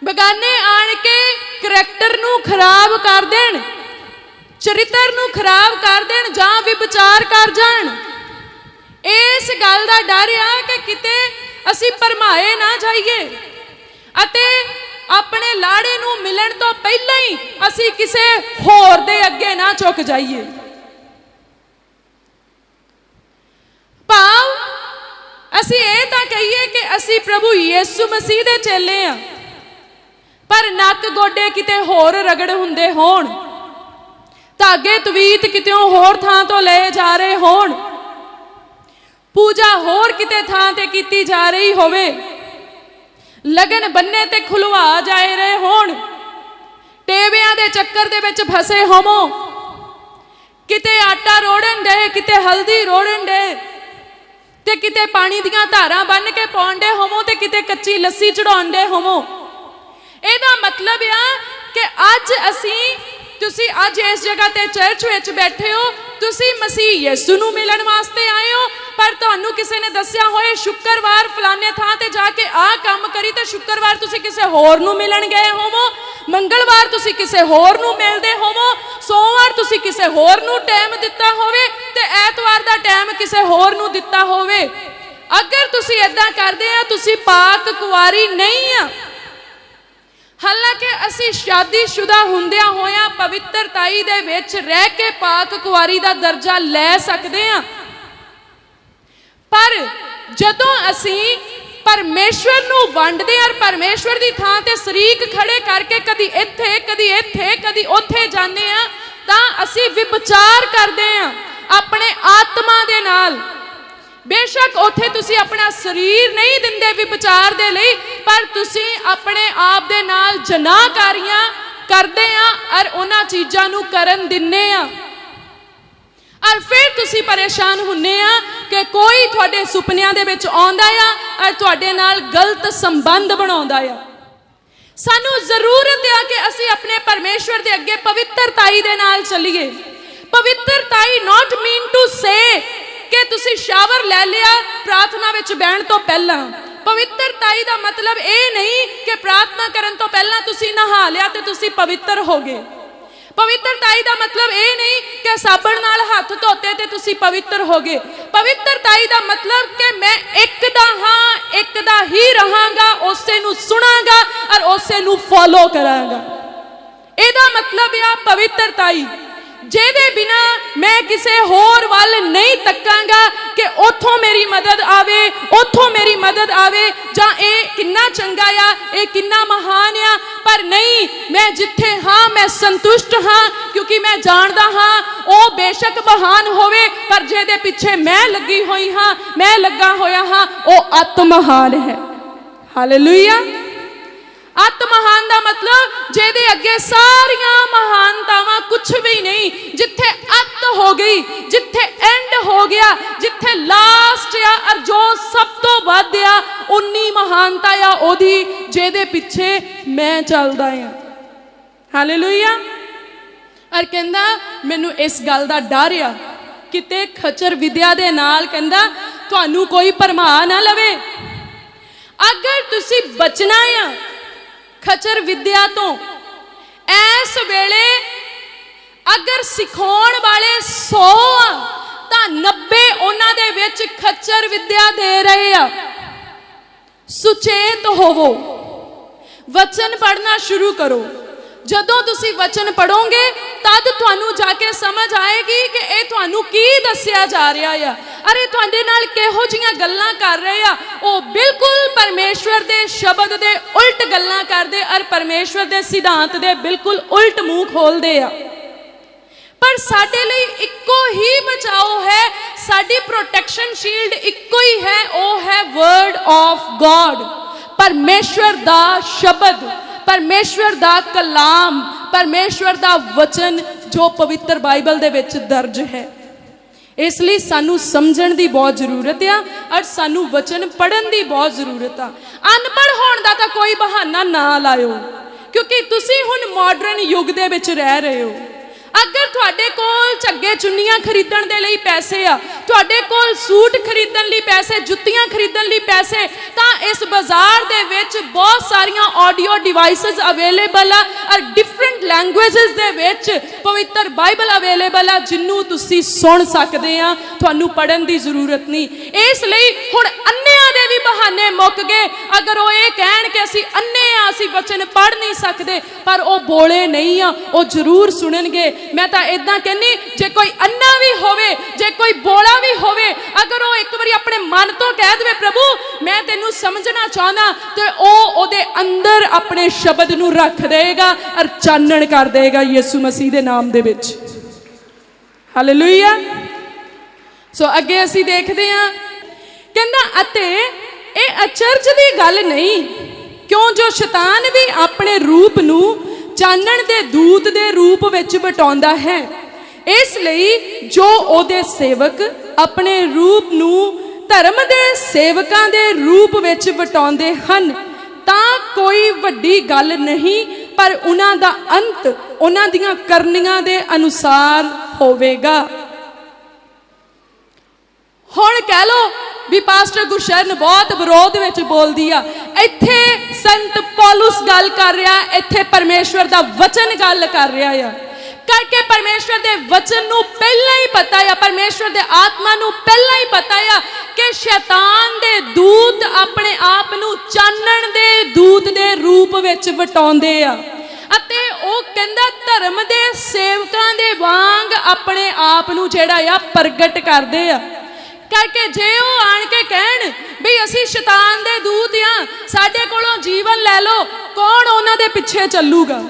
ਬਗਾਨੇ ਆਣ ਕੇ ਕਰੈਕਟਰ ਨੂੰ ਖਰਾਬ ਕਰ ਦੇਣ, ਚਰਿੱਤਰ ਨੂੰ ਖਰਾਬ ਕਰ ਦੇਣ ਜਾਂ ਵਿਚਾਰ ਕਰ ਜਾਣ। ਇਸ ਗੱਲ ਦਾ ਡਰ ਆ ਕਿ ਕਿਤੇ ਅਸੀਂ ਭਰਮਾਏ ਨਾ ਜਾਈਏ ਅਤੇ ਆਪਣੇ ਲਾੜੇ ਨੂੰ ਮਿਲਣ ਤੋਂ ਪਹਿਲਾਂ ਹੀ ਅਸੀਂ ਕਿਸੇ ਹੋਰ ਦੇ ਅੱਗੇ ਨਾ ਝੁਕ ਜਾਈਏ। ਭਾਵ ਅਸੀਂ ਇਹ ਤਾਂ ਕਹੀਏ ਕਿ ਅਸੀਂ ਪ੍ਰਭੂ ਯਿਸੂ ਮਸੀਹ ਦੇ ਚੇਲੇ ਆ, ਪਰ ਨੱਕ ਗੋਡੇ ਕਿਤੇ ਹੋਰ ਰਗੜ ਹੁੰਦੇ ਹੋਣ, ਧਾਗੇ ਤਵੀਤ ਕਿਤੇ ਹੋਰ ਥਾਂ ਤੋਂ ਲਏ ਜਾ ਰਹੇ ਹੋਣ, ਪੂਜਾ ਹੋਰ ਕਿਤੇ ਥਾਂ ਤੇ ਕੀਤੀ ਜਾ ਰਹੀ ਹੋਵੇ, ਲਗਨ ਬੰਨੇ ਤੇ ਖੁਲਵਾ ਜਾਏ ਰਹੇ ਹੋਣ, ਟੇਵਿਆਂ ਦੇ ਚੱਕਰ ਦੇ ਵਿੱਚ ਫਸੇ ਹੋਵੋ, ਕਿਤੇ ਆਟਾ ਰੋੜਨ ਦੇ, ਕਿਤੇ ਹਲਦੀ ਰੋੜਨ ਦੇ, ਤੇ ਕਿਤੇ ਪਾਣੀ ਦੀਆਂ ਧਾਰਾਂ ਬੰਨ ਕੇ ਪਾਉਂਦੇ ਹੋਵੋ, ਤੇ ਕਿਤੇ ਕੱਚੀ ਲੱਸੀ ਚੜਾਉਂਦੇ ਹੋਵੋ। ਇਹਦਾ ਮਤਲਬ ਆ ਕਿ ਅੱਜ ਤੁਸੀਂ ਅੱਜ ਇਸ ਜਗ੍ਹਾ ਤੇ ਚਰਚ ਵਿੱਚ ਬੈਠੇ ਹੋ, ਤੁਸੀਂ ਮਸੀਹ ਯਿਸੂ ਨੂੰ ਮਿਲਣ ਵਾਸਤੇ ਆਏ ਹੋ, ਪਰ ਤੁਹਾਨੂੰ ਕਿਸੇ ਨੇ ਦੱਸਿਆ ਹੋਏ ਸ਼ੁੱਕਰਵਾਰ ਫਲਾਣੇ ਥਾਂ ਤੇ ਜਾ ਕੇ ਆਹ ਕੰਮ ਕਰੀ, ਤੇ ਸ਼ੁੱਕਰਵਾਰ ਤੁਸੀਂ ਕਿਸੇ ਹੋਰ ਨੂੰ ਮਿਲਣ ਗਏ ਹੋਵੋ, ਮੰਗਲਵਾਰ ਤੁਸੀਂ ਕਿਸੇ ਹੋਰ ਨੂੰ ਮਿਲਦੇ ਹੋਵੋ, ਸੋਮਵਾਰ ਤੁਸੀਂ ਕਿਸੇ ਹੋਰ ਨੂੰ ਟਾਈਮ ਦਿੱਤਾ ਹੋਵੇ, ਤੇ ਐਤਵਾਰ ਦਾ ਟਾਈਮ ਕਿਸੇ ਹੋਰ ਨੂੰ ਦਿੱਤਾ ਹੋਵੇ। ਅਗਰ ਤੁਸੀਂ ਏਦਾਂ ਕਰਦੇ ਆ, ਤੁਸੀਂ ਪਾਕ ਕੁਆਰੀ ਨਹੀਂ ਆ। ਹਾਲਾਂਕਿ ਅਸੀਂ ਸ਼ਾਦੀशुदा ਹੁੰਦਿਆਂ ਹੋਇਆਂ ਪਵਿੱਤਰਤਾਈ ਦੇ ਵਿੱਚ ਰਹਿ ਕੇ ਪਾਕ ਕੁਆਰੀ ਦਾ ਦਰਜਾ ਲੈ ਸਕਦੇ ਹਾਂ, ਪਰ ਜਦੋਂ ਅਸੀਂ ਪਰਮੇਸ਼ਵਰ ਨੂੰ ਵੰਡਦੇ ਹਾਂ, ਪਰਮੇਸ਼ਵਰ ਦੀ ਥਾਂ ਤੇ ਸ਼ਰੀਕ ਖੜੇ ਕਰਕੇ ਕਦੀ ਇੱਥੇ ਕਦੀ ਇੱਥੇ ਕਦੀ ਉੱਥੇ ਜਾਂਦੇ ਹਾਂ, ਤਾਂ ਅਸੀਂ ਵਿਚਾਰ ਕਰਦੇ ਹਾਂ ਆਪਣੇ ਆਤਮਾ ਦੇ ਨਾਲ। ਬੇਸ਼ੱਕ ਉੱਥੇ ਤੁਸੀਂ ਆਪਣਾ ਸਰੀਰ ਨਹੀਂ ਦਿੰਦੇ ਵਿਚਾਰ ਦੇ ਲਈ, ਪਰ ਤੁਸੀਂ ਆਪਣੇ ਆਪ ਦੇ ਨਾਲ ਜਨਾਹਕਾਰੀਆਂ ਕਰਦੇ ਆ ਔਰ ਉਹਨਾਂ ਚੀਜ਼ਾਂ ਨੂੰ ਕਰਨ ਦਿੰਨੇ ਆ। ਔਰ ਫਿਰ ਤੁਸੀਂ ਪਰੇਸ਼ਾਨ ਹੁੰਨੇ ਆ ਕਿ ਕੋਈ ਤੁਹਾਡੇ ਸੁਪਨਿਆਂ ਦੇ ਵਿੱਚ ਆਉਂਦਾ ਆ ਔਰ ਤੁਹਾਡੇ ਨਾਲ ਗਲਤ ਸੰਬੰਧ ਬਣਾਉਂਦਾ ਆ। ਸਾਨੂੰ ਜ਼ਰੂਰਤ ਆ ਕਿ ਅਸੀਂ ਆਪਣੇ ਪਰਮੇਸ਼ਵਰ ਦੇ ਅੱਗੇ ਪਵਿੱਤਰਤਾਈ ਦੇ ਨਾਲ ਚੱਲੀਏ। ਪਵਿੱਤਰਤਾਈ ਨਾਟ ਮੀਨ ਟੂ ਸੇ ਕਿ ਤੁਸੀਂ ਸ਼ਾਵਰ ਲੈ ਲਿਆ ਪ੍ਰਾਰਥਨਾ ਵਿੱਚ ਬਹਿਣ ਤੋਂ ਪਹਿਲਾਂ। ਪਵਿੱਤਰਤਾਈ ਦਾ ਮਤਲਬ ਇਹ ਨਹੀਂ ਕਿ ਪ੍ਰਾਰਥਨਾ ਕਰਨ ਤੋਂ ਪਹਿਲਾਂ ਤੁਸੀਂ ਨਹਾ ਲਿਆ ਤੇ ਤੁਸੀਂ ਪਵਿੱਤਰ ਹੋ ਗਏ। ਪਵਿੱਤਰਤਾਈ ਦਾ ਮਤਲਬ ਇਹ ਨਹੀਂ ਕਿ ਸਾਬਣ ਨਾਲ ਹੱਥ ਧੋਤੇ ਤੇ ਤੁਸੀਂ ਪਵਿੱਤਰ ਹੋ ਗਏ। ਪਵਿੱਤਰਤਾਈ ਦਾ ਮਤਲਬ ਕਿ ਮੈਂ ਇੱਕ ਦਾ ਹਾਂ, ਇੱਕ ਦਾ ਹੀ ਰਹਾਂਗਾ, ਉਸੇ ਨੂੰ ਸੁਣਾਂਗਾ ਔਰ ਉਸੇ ਨੂੰ ਫੋਲੋ ਕਰਾਂਗਾ। ਇਹਦਾ ਮਤਲਬ ਆ ਪਵਿੱਤਰਤਾਈ, ਜਿਹਦੇ ਬਿਨਾ ਮੈਂ ਕਿਸੇ ਹੋਰ ਵੱਲ ਨਹੀਂ ਤੱਕਾਂਗਾ ਕਿ ਉੱਥੋਂ ਮੇਰੀ ਮਦਦ ਆਵੇ, ਉੱਥੋਂ ਮੇਰੀ ਮਦਦ ਆਵੇ, ਜਾਂ ਇਹ ਕਿੰਨਾ ਚੰਗਾ ਆ, ਇਹ ਕਿੰਨਾ ਮਹਾਨ ਆ। ਪਰ ਨਹੀਂ, ਮੈਂ ਜਿੱਥੇ ਹਾਂ ਮੈਂ ਸੰਤੁਸ਼ਟ ਹਾਂ, ਕਿਉਂਕਿ ਮੈਂ ਜਾਣਦਾ ਹਾਂ ਉਹ ਬੇਸ਼ੱਕ ਮਹਾਨ ਹੋਵੇ, ਪਰ ਜਿਹਦੇ ਪਿੱਛੇ ਮੈਂ ਲੱਗੀ ਹੋਈ ਹਾਂ, ਮੈਂ ਲੱਗਾ ਹੋਇਆ ਹਾਂ, ਉਹ ਅਤ ਮਹਾਨ ਹੈ। ਹਾਲੇਲੂਇਆ। ਅਤ ਮਹਾਨ ਦਾ ਮਤਲਬ ਜਿਹਦੇ ਅੱਗੇ ਸਾਰੀਆਂ ਮਹਾਨਤਾਵਾਂ ਕੁਛ ਵੀ ਨਹੀਂ। ਜਿੱਥੇ ਅਤ ਹੋ ਗਈ, ਜਿੱਥੇ ਐਂਡ ਹੋ ਗਿਆ, ਜਿੱਥੇ ਲਾਸਟ ਆ ਔਰ ਜੋ ਸਭ ਤੋਂ ਵੱਧ ਆ, ਉਨੀ ਮਹਾਨਤਾ ਆ ਉਹਦੀ ਜਿਹਦੇ ਪਿੱਛੇ ਮੈਂ ਚੱਲਦਾ ਆ। ਹਾਲੇਲੂਇਆ। ਔਰ ਕਹਿੰਦਾ ਮੈਨੂੰ ਇਸ ਗੱਲ ਦਾ ਡਰ ਆ ਕਿਤੇ ਖਚਰ ਵਿਦਿਆ ਦੇ ਨਾਲ ਕਹਿੰਦਾ ਤੁਹਾਨੂੰ ਕੋਈ ਭਰਮਾ ਨਾ ਲਵੇ। ਅਗਰ ਤੁਸੀਂ ਬਚਣਾ ਆ ਖਚਰ ਵਿਦਿਆ ਤੋਂ, ਇਸ ਵੇਲੇ ਅਗਰ ਸਿਖਾਉਣ ਵਾਲੇ 100 ਆ ਤਾਂ 90 ਉਹਨਾਂ ਦੇ ਵਿੱਚ ਖਚਰ ਵਿਦਿਆ ਦੇ ਰਹੇ ਆ। ਸੁਚੇਤ ਹੋਵੋ, ਵਚਨ ਪੜ੍ਹਨਾ ਸ਼ੁਰੂ ਕਰੋ, ਜਦੋਂ ਤੁਸੀਂ ਵਚਨ ਪੜੋਗੇ ਤਦ ਤੁਹਾਨੂੰ ਜਾ ਕੇ ਸਮਝ ਆਏਗੀ ਕਿ ਇਹ ਤੁਹਾਨੂੰ ਕੀ ਦੱਸਿਆ ਜਾ ਰਿਹਾ ਆ। ਅਰੇ ਤੁਹਾਡੇ ਨਾਲ ਕਿਹੋ ਜਿਹੀਆਂ ਗੱਲਾਂ ਕਰ ਰਹੇ ਆ, ਉਹ ਬਿਲਕੁਲ ਪਰਮੇਸ਼ਵਰ ਦੇ ਸ਼ਬਦ ਦੇ ਉਲਟ ਗੱਲਾਂ ਕਰਦੇ ਔਰ ਪਰਮੇਸ਼ਵਰ ਦੇ ਸਿਧਾਂਤ ਦੇ ਬਿਲਕੁਲ ਉਲਟ ਮੂੰਹ ਖੋਲਦੇ ਆ। ਪਰ ਸਾਡੇ ਲਈ ਇੱਕੋ ਹੀ ਬਚਾਓ ਹੈ, ਸਾਡੀ ਪ੍ਰੋਟੈਕਸ਼ਨ ਸ਼ੀਲਡ ਇੱਕੋ ਹੀ ਹੈ, ਉਹ ਹੈ ਵਰਡ ਆਫ ਗॉड, ਪਰਮੇਸ਼ਵਰ ਦਾ ਸ਼ਬਦ, ਪਰਮੇਸ਼ਵਰ ਦਾ ਕਲਾਮ, ਪਰਮੇਸ਼ਵਰ ਦਾ ਵਚਨ ਜੋ ਪਵਿੱਤਰ ਬਾਈਬਲ ਦੇ ਵਿੱਚ ਦਰਜ ਹੈ। ਇਸ ਲਈ ਸਾਨੂੰ ਸਮਝਣ ਦੀ ਬਹੁਤ ਜ਼ਰੂਰਤ ਆ ਔਰ ਸਾਨੂੰ ਵਚਨ ਪੜ੍ਹਨ ਦੀ ਬਹੁਤ ਜ਼ਰੂਰਤ ਆ। ਅਨਪੜ੍ਹ ਹੋਣ ਦਾ ਤਾਂ ਕੋਈ ਬਹਾਨਾ ਨਾ ਲਾਇਓ, ਕਿਉਂਕਿ ਤੁਸੀਂ ਹੁਣ ਮਾਡਰਨ ਯੁੱਗ ਦੇ ਵਿੱਚ ਰਹਿ ਰਹੇ ਹੋ। ਅਗਰ ਤੁਹਾਡੇ ਕੋਲ ਝੱਗੇ ਚੁੰਨੀਆਂ ਖਰੀਦਣ ਦੇ ਲਈ ਪੈਸੇ ਆ, ਤੁਹਾਡੇ ਕੋਲ ਸੂਟ ਖਰੀਦਣ ਲਈ ਪੈਸੇ, ਜੁੱਤੀਆਂ ਖਰੀਦਣ ਲਈ ਪੈਸੇ, ਤਾਂ ਇਸ ਬਾਜ਼ਾਰ ਦੇ ਵਿੱਚ ਬਹੁਤ ਸਾਰੀਆਂ ਆਡੀਓ ਡਿਵਾਈਸਸ ਅਵੇਲੇਬਲ ਆ ਔਰ ਡਿਫਰੈਂਟ ਲੈਂਗੁਏਜਸ ਦੇ ਵਿੱਚ ਪਵਿੱਤਰ ਬਾਈਬਲ ਅਵੇਲੇਬਲ ਆ ਜਿਹਨੂੰ ਤੁਸੀਂ ਸੁਣ ਸਕਦੇ ਆ, ਤੁਹਾਨੂੰ ਪੜ੍ਹਨ ਦੀ ਜ਼ਰੂਰਤ ਨਹੀਂ। ਇਸ ਲਈ ਹੁਣ ਅੰਨਿਆਂ ਦੇ ਵੀ ਬਹਾਨੇ ਮੁੱਕ ਗਏ। ਅਗਰ ਉਹ ਇਹ ਕਹਿਣ ਕਿ ਅਸੀਂ ਅੰਨੇ ਆ, ਅਸੀਂ ਵਚਨ ਪੜ੍ਹ ਨਹੀਂ ਸਕਦੇ, ਪਰ ਉਹ ਬੋਲੇ ਨਹੀਂ ਆ, ਉਹ ਜ਼ਰੂਰ ਸੁਣਨਗੇ। ਮੈਂ ਤਾਂ ਇਦਾਂ ਕਹਿੰਨੀ, ਜੇ ਕੋਈ ਅੰਨਾ ਵੀ ਹੋਵੇ, ਜੇ ਕੋਈ ਬੋਲਾ ਵੀ ਹੋਵੇ, ਅਗਰ ਉਹ ਇੱਕ ਵਾਰੀ ਆਪਣੇ ਮਨ ਤੋਂ ਕਹਿ ਦੇਵੇ ਪ੍ਰਭੂ ਮੈਂ ਤੈਨੂੰ ਸਮਝਣਾ ਚਾਹੁੰਦਾ, ਤੇ ਉਹ ਉਹਦੇ ਅੰਦਰ ਆਪਣੇ ਸ਼ਬਦ ਨੂੰ ਰੱਖ ਦੇਗਾ ਔਰ ਚਾਨਣ ਕਰ ਦੇਗਾ ਯਿਸੂ ਮਸੀਹ ਦੇ ਨਾਮ ਦੇ ਵਿੱਚ। ਹਾਲੇਲੂਇਆ। ਸੋ ਅੱਗੇ ਅਸੀਂ ਦੇਖਦੇ ਹਾਂ, ਕਹਿੰਦਾ ਅਤੇ ਇਹ ਅਚਰਜ ਦੀ ਗੱਲ ਨਹੀਂ, ਕਿਉਂ ਜੋ ਸ਼ੈਤਾਨ ਵੀ ਆਪਣੇ ਰੂਪ ਨੂੰ ਚਾਨਣ ਦੇ ਦੂਤ ਦੇ ਰੂਪ ਵਿੱਚ ਵਟਾਉਂਦਾ ਹੈ। ਇਸ ਲਈ ਜੋ ਉਹਦੇ ਸੇਵਕ ਆਪਣੇ ਰੂਪ ਨੂੰ ਧਰਮ ਦੇ ਸੇਵਕਾਂ ਦੇ ਰੂਪ ਵਿੱਚ ਵਟਾਉਂਦੇ ਹਨ, ਤਾਂ ਕੋਈ ਵੱਡੀ ਗੱਲ ਨਹੀਂ, ਪਰ ਉਹਨਾਂ ਦਾ ਅੰਤ ਉਹਨਾਂ ਦੀਆਂ ਕਰਨੀਆਂ ਦੇ ਅਨੁਸਾਰ ਹੋਵੇਗਾ। ਹੁਣ ਕਹਿ ਲੋ ਵੀ ਪਾਸਟਰ ਗੁਰਸ਼ਰਨ ਬਹੁਤ ਵਿਰੋਧ ਵਿੱਚ ਬੋਲਦੀ ਆ। ਇੱਥੇ ਸੰਤ ਪੌਲੁਸ ਗੱਲ ਕਰ ਰਿਹਾ, ਇੱਥੇ ਪਰਮੇਸ਼ਵਰ ਦਾ ਵਚਨ ਗੱਲ ਕਰ ਰਿਹਾ ਆ। ਕਰਕੇ ਪਰਮੇਸ਼ਵਰ ਦੇ ਵਚਨ ਨੂੰ ਪਹਿਲਾਂ ਹੀ ਪਤਾ ਆ, ਪਰਮੇਸ਼ਵਰ ਦੇ ਆਤਮਾ ਨੂੰ ਪਹਿਲਾਂ ਹੀ ਪਤਾ ਆ ਕਿ ਸ਼ੈਤਾਨ ਦੇ ਦੂਤ ਆਪਣੇ ਆਪ ਨੂੰ ਚਾਨਣ ਦੇ ਦੂਤ ਦੇ ਰੂਪ ਵਿੱਚ ਵਟਾਉਂਦੇ ਆ, ਅਤੇ ਉਹ ਕਹਿੰਦਾ ਧਰਮ ਦੇ ਸੇਵਕਾਂ ਦੇ ਵਾਂਗ ਆਪਣੇ ਆਪ ਨੂੰ ਜਿਹੜਾ ਆ ਪ੍ਰਗਟ ਕਰਦੇ ਆ। ਕਰਕੇ ਜੇ ਉਹ ਆਣ ਕੇ ਕਹਿਣ ਵੀ ਅਸੀਂ ਸ਼ੈਤਾਨ ਦੇ ਦੂਤ ਆ, ਸਾਡੇ ਕੋਲੋਂ ਜੀਵਨ ਲੈ ਲਓ, ਕੌਣ ਉਹਨਾਂ ਦੇ ਪਿੱਛੇ ਚੱਲੂਗਾ?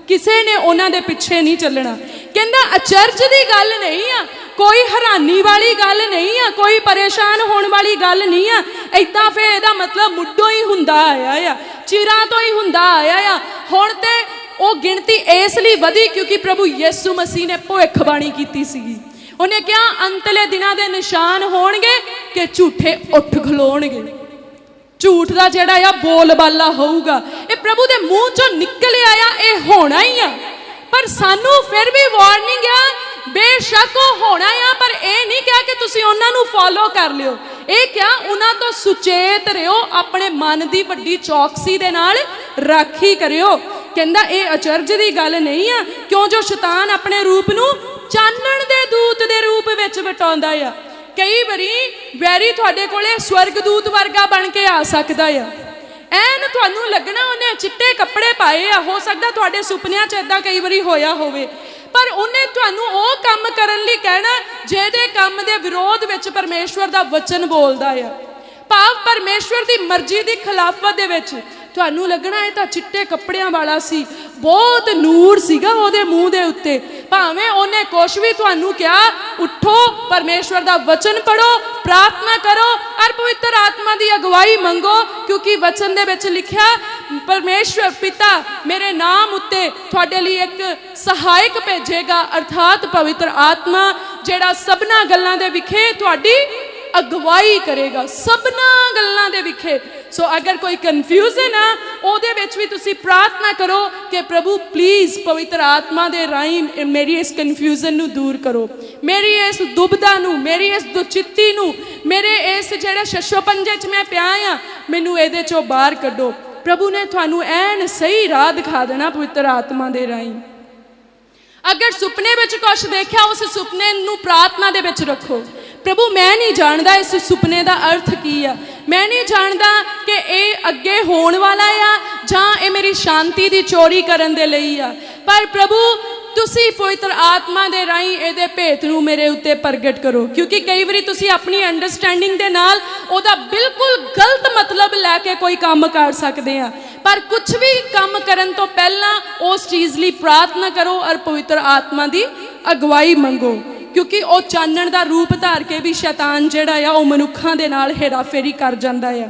ਕਿਸੇ ਨੇ ਉਹਨਾਂ ਦੇ ਪਿੱਛੇ ਨਹੀਂ ਚੱਲਣਾ। ਕਹਿੰਦਾ ਅਚਰਜ ਦੀ ਗੱਲ ਨਹੀਂ ਆ, ਕੋਈ ਹੈਰਾਨੀ ਵਾਲੀ ਗੱਲ ਨਹੀਂ ਆ, ਕੋਈ ਪਰੇਸ਼ਾਨ ਹੋਣ ਵਾਲੀ ਗੱਲ ਨਹੀਂ ਆ। ਏਦਾਂ ਫਿਰ ਇਹਦਾ ਮਤਲਬ ਮੁੱਢੋਂ ਹੀ ਹੁੰਦਾ ਆਇਆ ਆ, ਚਿਰਾਂ ਤੋਂ ਹੀ ਹੁੰਦਾ ਆਇਆ ਆ। ਹੁਣ ਤੇ ਉਹ ਗਿਣਤੀ ਇਸ ਲਈ ਵਧੀ ਕਿਉਂਕਿ ਪ੍ਰਭੂ ਯਿਸੂ ਮਸੀਹ ਨੇ ਭਵਿੱਖਬਾਣੀ ਕੀਤੀ ਸੀਗੀ। ਉਹਨੇ ਕਿਹਾ ਅੰਤਲੇ ਦਿਨਾਂ ਦੇ ਨਿਸ਼ਾਨ ਹੋਣਗੇ ਕਿ ਝੂਠੇ ਉੱਠ ਖਲੋਣਗੇ, ਝੂਠ ਦਾ ਜਿਹੜਾ ਆ ਬੋਲਬਾਲਾ ਹੋਊਗਾ। ਇਹ ਪ੍ਰਭੂ ਦੇ ਮੂੰਹ ਚੋਂ ਨਿਕਲਿਆ ਆ, ਇਹ ਹੋਣਾ ਹੀ ਆ। ਪਰ ਸਾਨੂੰ ਫਿਰ ਵੀ ਵਾਰਨਿੰਗ ਆ, ਬੇਸ਼ੱਕ ਉਹ ਹੋਣਾ ਆ, ਪਰ ਇਹ ਨਹੀਂ ਕਿਹਾ ਕਿ ਤੁਸੀਂ ਉਹਨਾਂ ਨੂੰ ਫੋਲੋ ਕਰ ਲਿਓ। ਇਹ ਕਿਹਾ ਉਹਨਾਂ ਤੋਂ ਸੁਚੇਤ ਰਹੋ, ਆਪਣੇ ਮਨ ਦੀ ਵੱਡੀ ਚੌਕਸੀ ਦੇ ਨਾਲ ਰਾਖੀ ਕਰਿਓ। ਕਹਿੰਦਾ ਇਹ ਅਚਰਜ ਦੀ ਗੱਲ ਨਹੀਂ ਆ, ਕਿਉਂ ਜੋ ਸ਼ੈਤਾਨ ਆਪਣੇ ਰੂਪ ਨੂੰ ਚਾਨਣ ਦੇ ਦੂਤ ਦੇ ਰੂਪ ਵਿੱਚ ਵਟਾਉਂਦਾ ਆ। ਕਈ ਵਾਰੀ ਵੈਰੀ ਤੁਹਾਡੇ ਕੋਲੇ ਸਵਰਗਦੂਤ ਵਰਗਾ ਬਣ ਕੇ ਆ ਸਕਦਾ ਆ, ਐਨ ਤੁਹਾਨੂੰ ਲੱਗਣਾ ਉਹਨੇ ਚਿੱਟੇ ਕੱਪੜੇ ਪਾਏ ਆ। ਹੋ ਸਕਦਾ ਤੁਹਾਡੇ ਸੁਪਨਿਆਂ 'ਚ ਏਦਾਂ ਕਈ ਵਾਰੀ ਹੋਇਆ ਹੋਵੇ, ਪਰ ਉਹਨੇ ਤੁਹਾਨੂੰ ਉਹ ਕੰਮ ਕਰਨ ਲਈ ਕਹਿਣਾ ਜਿਹਦੇ ਕੰਮ ਦੇ ਵਿਰੋਧ ਵਿੱਚ ਪਰਮੇਸ਼ਵਰ ਦਾ ਵਚਨ ਬੋਲਦਾ ਆ। ਭਾਵ ਪਰਮੇਸ਼ਵਰ ਦੀ ਮਰਜ਼ੀ ਦੀ ਖਿਲਾਫਤ ਦੇ ਵਿੱਚ ਤੁਹਾਨੂੰ ਲੱਗਣਾ ਇਹ ਤਾਂ ਚਿੱਟੇ ਕੱਪੜਿਆਂ ਵਾਲਾ ਸੀ, ਬਹੁਤ ਨੂਰ ਸੀਗਾ ਉਹਦੇ ਮੂੰਹ ਦੇ ਉੱਤੇ। ਭਾਵੇਂ ਉਹਨੇ ਕੁਛ ਵੀ ਤੁਹਾਨੂੰ ਕਿਹਾ, ਉੱਠੋ ਪਰਮੇਸ਼ਵਰ ਦਾ ਵਚਨ ਪੜੋ, ਪ੍ਰਾਰਥਨਾ ਕਰੋ ਔਰ ਪਵਿੱਤਰ ਆਤਮਾ ਦੀ ਅਗਵਾਈ ਮੰਗੋ, ਕਿਉਂਕਿ ਵਚਨ ਦੇ ਵਿੱਚ ਲਿਖਿਆ ਪਰਮੇਸ਼ਵਰ ਪਿਤਾ ਮੇਰੇ ਨਾਮ ਉੱਤੇ ਤੁਹਾਡੇ ਲਈ ਇੱਕ ਸਹਾਇਕ ਭੇਜੇਗਾ, ਅਰਥਾਤ ਪਵਿੱਤਰ ਆਤਮਾ, ਜਿਹੜਾ ਸਭਨਾ ਗੱਲਾਂ ਦੇ ਵਿਖੇ ਤੁਹਾਡੀ ਅਗਵਾਈ ਕਰੇਗਾ, ਸਭਨਾ ਗੱਲਾਂ ਦੇ ਵਿਖੇ। ਸੋ ਅਗਰ ਕੋਈ ਕਨਫਿਊਜ਼ਨ ਆ, ਉਹਦੇ ਵਿੱਚ ਵੀ ਤੁਸੀਂ ਪ੍ਰਾਰਥਨਾ ਕਰੋ ਕਿ ਪ੍ਰਭੂ ਪਲੀਜ਼ ਪਵਿੱਤਰ ਆਤਮਾ ਦੇ ਰਾਹੀਂ ਮੇਰੀ ਇਸ ਕਨਫਿਊਜ਼ਨ ਨੂੰ ਦੂਰ ਕਰੋ, ਮੇਰੀ ਇਸ ਦੁਬਦਾ ਨੂੰ, ਮੇਰੀ ਇਸ ਦੁਚਿੱਤੀ ਨੂੰ, ਮੇਰੇ ਇਸ ਜਿਹੜੇ ਸ਼ਸ਼ੋ ਪੰਜੇ 'ਚ ਮੈਂ ਪਿਆ ਆ, ਮੈਨੂੰ ਇਹਦੇ 'ਚੋਂ ਬਾਹਰ ਕੱਢੋ। ਪ੍ਰਭੂ ਨੇ ਤੁਹਾਨੂੰ ਐਨ ਸਹੀ ਰਾਹ ਦਿਖਾ ਦੇਣਾ ਪਵਿੱਤਰ ਆਤਮਾ ਦੇ ਰਾਹੀਂ। ਅਗਰ ਸੁਪਨੇ ਵਿੱਚ ਕੁਛ ਦੇਖਿਆ, ਉਸ ਸੁਪਨੇ ਨੂੰ ਪ੍ਰਾਰਥਨਾ ਦੇ ਵਿੱਚ ਰੱਖੋ। ਪ੍ਰਭੂ ਮੈਂ ਨਹੀਂ ਜਾਣਦਾ ਇਸ ਸੁਪਨੇ ਦਾ ਅਰਥ ਕੀ ਆ, मैं नहीं जानता कि ये अगे होने वाला आ जां ये मेरी शांति की चोरी करन दे लई आ, पर प्रभु तुसी पवित्र आत्मा दे राही इहदे भेत नूं मेरे उत्ते प्रगट करो, क्योंकि कई बारी तुसी अपनी अंडरस्टैंडिंग दे नाल ओहदा बिल्कुल गलत मतलब लैके कोई काम कर सकते हैं। पर कुछ भी काम करन तो पहला उस चीज़ लई प्रार्थना करो और पवित्र आत्मा की अगवाई मंगो, क्योंकि वह चानण का रूप धार के भी शैतान जिहड़ा आ वह मनुखां दे नाल हेराफेरी कर जांदा है।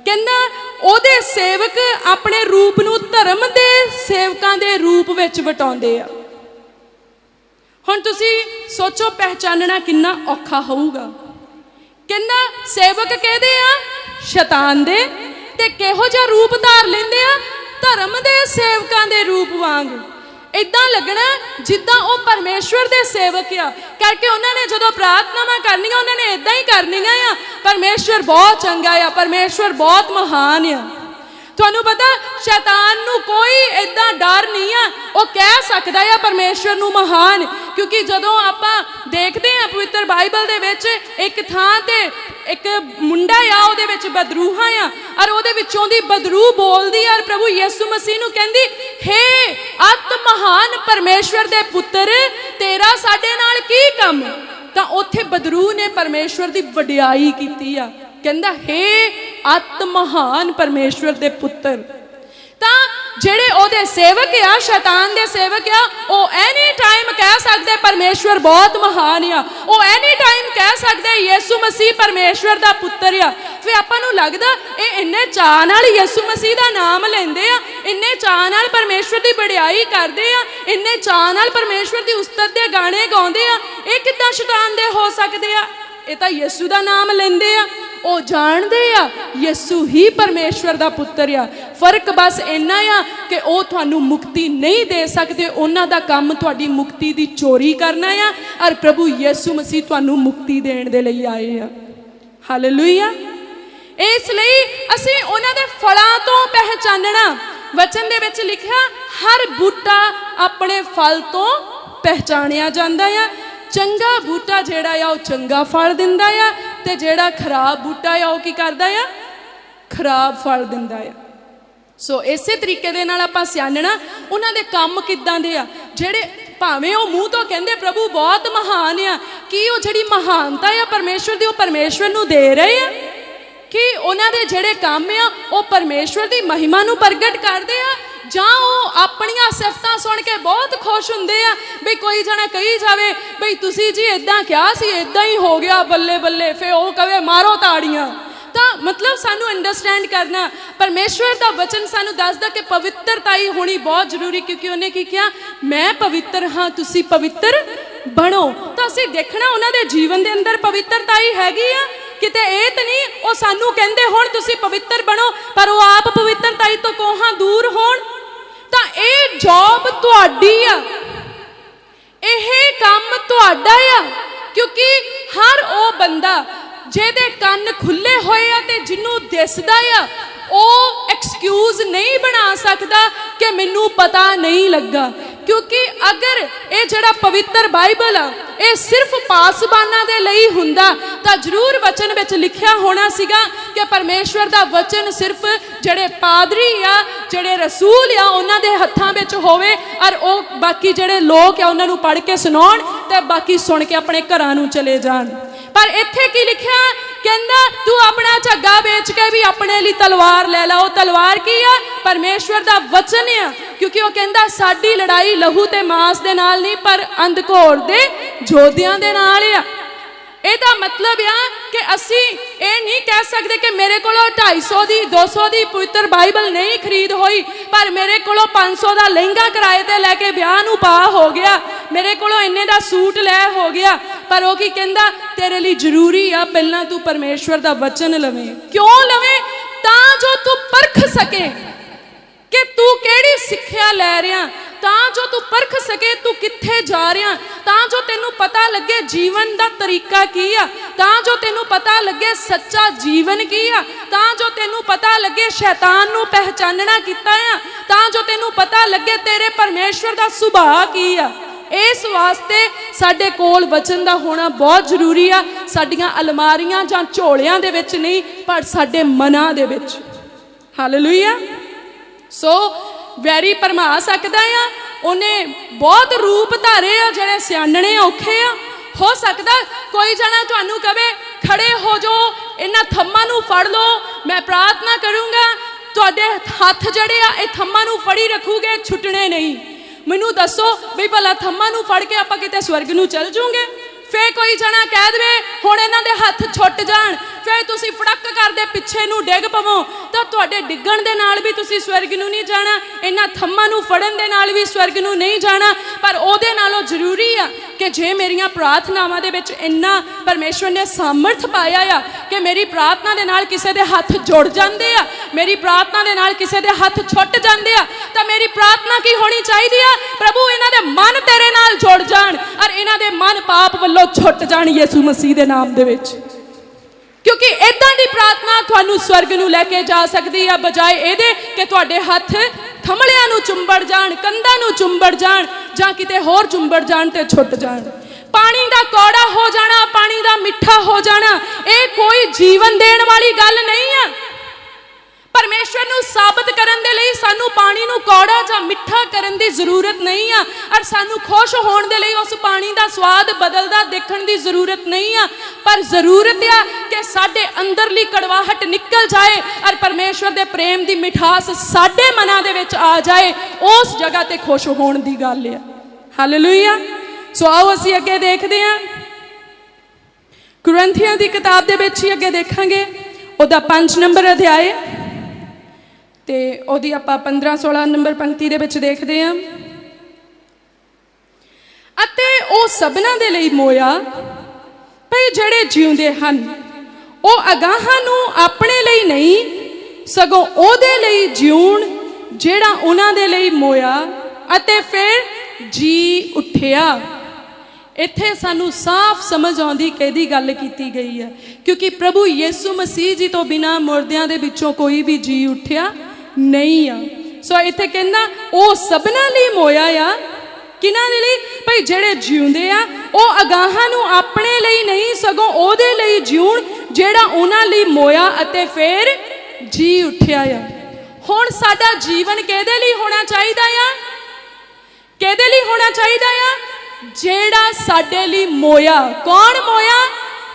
कहंदा ओहदे सेवक अपने रूप नूं धर्म दे सेवकां दे रूप विच वटाउंदे आ। हुण तुसी सोचो पहचानना कितना औखा होऊगा। कहंदा सेवक कहदे आ शैतान दे ते किहो जिहा रूप धार लैंदे आ धर्म दे सेवकां दे रूप वांग। इदां लगना जिद्दां वो परमेश्वर दे सेवक आ, करके उन्होंने जो प्रार्थनावां करनियां उन्होंने इदां ही करनियां आ। परमेश्वर बहुत चंगा आ, परमेश्वर बहुत महान आ। तुहानूं पता शैतान नूं कोई इदां डर नहीं आ, वो कह सकदा है परमेश्वर नूं महान, क्योंकि जदों आपां देखते हैं पवित्र बाइबल दे विच एक थां ते एक मुंडा आ उहदे विच बदरूहा आ और उहदे विचों दी बदरू बोलदी और प्रभु यीशु मसीह नूं कहंदी हे अत महान परमेश्वर दे पुत्र तेरा साडे नाल की कम। तां उत्थे बदरू ने परमेश्वर दी वडियाई कीती आ, कहंदा हे अत महान परमेश्वर दे पुत्र। तां जेड़े ओहदे सेवक आ शैतान दे सेवक आ वो एनी टाइम कह सकदे परमेश्वर बहुत महान आ, वो एनी टाइम कह सकदे यीशु मसीह परमेश्वर दा पुत्र आ। फिर आपां नूं लगदा ये इन्ने चाह नाल यीशु मसीह दा नाम लैंदे आ, इन्ने चाह नाल परमेश्वर दी बड़ाई करदे आ, इन्ने चाह नाल परमेश्वर दी उस्तत दे गाने गाउंदे आ, ये किदां शैतान दे हो सकदे आ? ये तां यीशु दा नाम लैंदे आ, वो जानते आ यीशु ही परमेश्वर का पुत्र आ। फर्क बस इन्ना आ कि वो थानू मुक्ति नहीं दे सकते, उन्हां दा काम तुहाडी मुक्ति की चोरी करना आ और प्रभु यीशु मसीह थानू मुक्ति देण दे लई आए आ। हालेलुया। इसलिए असीं उन्हां दे फलां तो पहचानना, वचन दे विच लिखिया हर बूटा अपने फल तो पहचानिया जांदा आ। चंगा बूटा जिहड़ा आ वो चंगा फल दिंदा आ ते जिहड़ा खराब बूटा आ वो की करदा आ खराब फल दिंदा आ। सो इसे तरीके दे नाल आपां सियाणना उन्हां दे काम किदां दे आ, जिहड़े भावें वो मूँह तो कहंदे प्रभु बहुत महान आ, कि वो जिहड़ी महानता आ परमेश्वर दी वो परमेश्वर नूं दे रहे आ कि उन्हां दे जिहड़े काम आ वो परमेश्वर दी महिमा नूं प्रगट करदे आ, जां वो अपनियां सिफतां सुन के बहुत खुश हुंदे आ। बई कोई जना कही जावे बई तुसी जी इदां क्या सी इदां ही हो गया बल्ले बल्ले, फिर वो कहे मारो ताड़ियां। तो मतलब सानू अंडरस्टैंड करना परमेश्वर का वचन सानू दसदा कि पवित्रता ही होनी बहुत जरूरी, क्योंकि उन्हें की किया मैं पवित्र हाँ तुसी पवित्र बनो। तो असीं देखना उन्हां दे जीवन दे अंदर पवित्रता ही हैगी आ, किते ये तो नहीं वो सानू कहंदे हुण तुसी पवित्र बनो पर वो आप पवित्रता तो कोहां दूर होण। तां ये जॉब तुहाडी आ, यह काम तुहाडा आ, क्योंकि हर वो बंदा जिहदे कन्न खुले होए आ ते जिन्नू दिसदा आ वो एक्सक्यूज नहीं बना सकता कि मैनू पता नहीं लगा, क्योंकि अगर ये जड़ा पवित्र बाइबल आ ये सिर्फ पासबाना दे लई हुंदा तां जरूर वचन विच लिखिया होना सीगा कि परमेश्वर दा वचन सिर्फ जड़े पादरी आ जड़े रसूल आ उन्हां दे हत्थां विच होवे और वो बाकी जड़े लोग आ उन्हां नूं पढ़ के सुनाउण ते बाकी सुन के अपने घरां नूं चले जाण। पर इत्थे की लिखिया कहंदा तू अपना झग्गा बेच के भी अपने लिए तलवार ले ला। वो तलवार की आ परमेश्वर दा वचन आ, क्योंकि वो कहंदा साडी लड़ाई लहू ते मांस दे नाल नहीं पर अंधघोर दे जोधियां दे नाल आ। ਇਹਦਾ मतलब आ कि असी ये नहीं कह सकते कि मेरे को 250 दी 200 दी पवित्र बाइबल नहीं खरीद हुई पर मेरे को 500 का लहंगा किराए ते लैके ब्याह नूं पा हो गया, मेरे को इन्ने का सूट लै हो गया। पर वो की कहंदा तेरे लिए जरूरी आ पहला तू परमेश्वर का वचन लवे। क्यों लवे? तां जो तू परख सके कि तू केड़ी सिक्ख्या लै रहा, तां जो तू परख सके तू कित्थे जा रहा, तां जो तेनू पता लगे जीवन का तरीका की आ, तां जो तेनू पता लगे सच्चा जीवन की आ, तां जो तेनू पता लगे शैतान नू पहचानना किता आ, तां जो तेनू पता लगे तेरे परमेश्वर का सुभाव की आ। इस वास्ते साडे कोल वचन दा होना बहुत जरूरी आ। साडियां अलमारियां जां झोलियां दे विच नहीं, पर साडे मनां दे विच। हालेलुया। सो वैरी भरमा सकदा आ, उन्हें बहुत रूप धारे आ जिहड़े सियाणने औखे आ। हो सकदा कोई जना तुहानू कहे खड़े हो जाओ, इन्हां थम्मां नू फड़ लो, मैं प्रार्थना करूँगा तुहाडे हत्थ जिहड़े आ इह थम्मां नू फड़ी रखूगे, छुटने नहीं। मैनू दसो भी भला थम्मां नू फड़ के आपां किते स्वर्ग नू चल जूंगे? फिर कोई जना कह दे हुण इन्हां दे हत्थ छुट जाण, फिर तुसी फड़क करदे पिछे नू डिग पवो, तो तुहाडे डिगण दे नाल भी तुसी स्वर्ग नू नहीं जाना, इन्हां थम्मां नू फड़न दे नाल भी स्वर्ग नू नहीं जाना। पर ओहदे नालों जरूरी आ कि जे मेरियां प्रार्थनावां दे विच इन्ना परमेश्वर ने सामर्थ पाया आ कि मेरी प्रार्थना दे नाल किसे दे हत्थ जुड़ जांदे आ, मेरी प्रार्थना दे नाल किसे दे हत्थ छुट जांदे आ, तां मेरी प्रार्थना की होनी चाहिदी आ? प्रभु इन्हां दे मन तेरे नाल जुड़ जाण और इन्हां दे मन पाप वल्लों छुट जाण यीशु मसीह दे नाम दे विच। क्योंकि इदां दी प्रार्थना तुहानू स्वर्ग नू लैके जा सकदी आ, बजाए इहदे कि तुहाडे हत्थ थमलियां नू चुंबड़ जाण, कंधां नू चुंबड़ जाण जां किते होर चुंबड़ जाण ते छुट जाण। पानी दा कौड़ा हो जाना, पानी दा मिठा हो जाना, ये कोई जीवन देण वाली गल नहीं है। परमेश्वर नू साबित करन दे लई सानू पानी नू कौड़ा जां मिठा करन दी जरूरत नहीं आ, और सानू खुश होण दे लई उस पानी दा स्वाद बदलदा देखण दी जरूरत नहीं आ। पर जरूरत आ कि साडे अंदरली कड़वाहट निकल जाए और परमेश्वर दे प्रेम दी मिठास साडे मनां दे विच आ जाए, उस जगह ते खुश होण दी गल आ। हालेलुया। सो आओ असीं अगे देखदे हां, कुरिन्थियां दी किताब दे विच ही अगे देखांगे, ओहदा 5 नंबर अध्याय ते ओहदी आपां 15-16 नंबर पंक्ति दे विच देखदे हां। अते ओ सबना दे लई मोया भई जिहड़े जिउंदे हन, ओ अगाहां नू अपने लई नहीं सगों ओहदे लई जिउण जिहड़ा उन्हां दे लई मोया अते फिर जी उठिया। इत्थे सानू साफ समझ आउंदी किहदी गल कीती गई है, क्योंकि प्रभु यीशु मसीह जी तो बिना मुर्दियां दे विचों कोई भी जी उठिया नहीं आ। सो इत्थे कहना ओ सबना लई मोया आ, किन्हां दे लई? भाई जिहड़े जिउंदे आ ओ अगाहां नू अपने लई नहीं सगों ओहदे लई जिउण जिहड़ा उन्हां लई मोया अते फिर जी उठिया आ। हुण साडा जीवन किहदे लई होना चाहिदा आ? किहदे लई होना चाहिदा आ? जेड़ा साडे लई मोया। कौन मोया?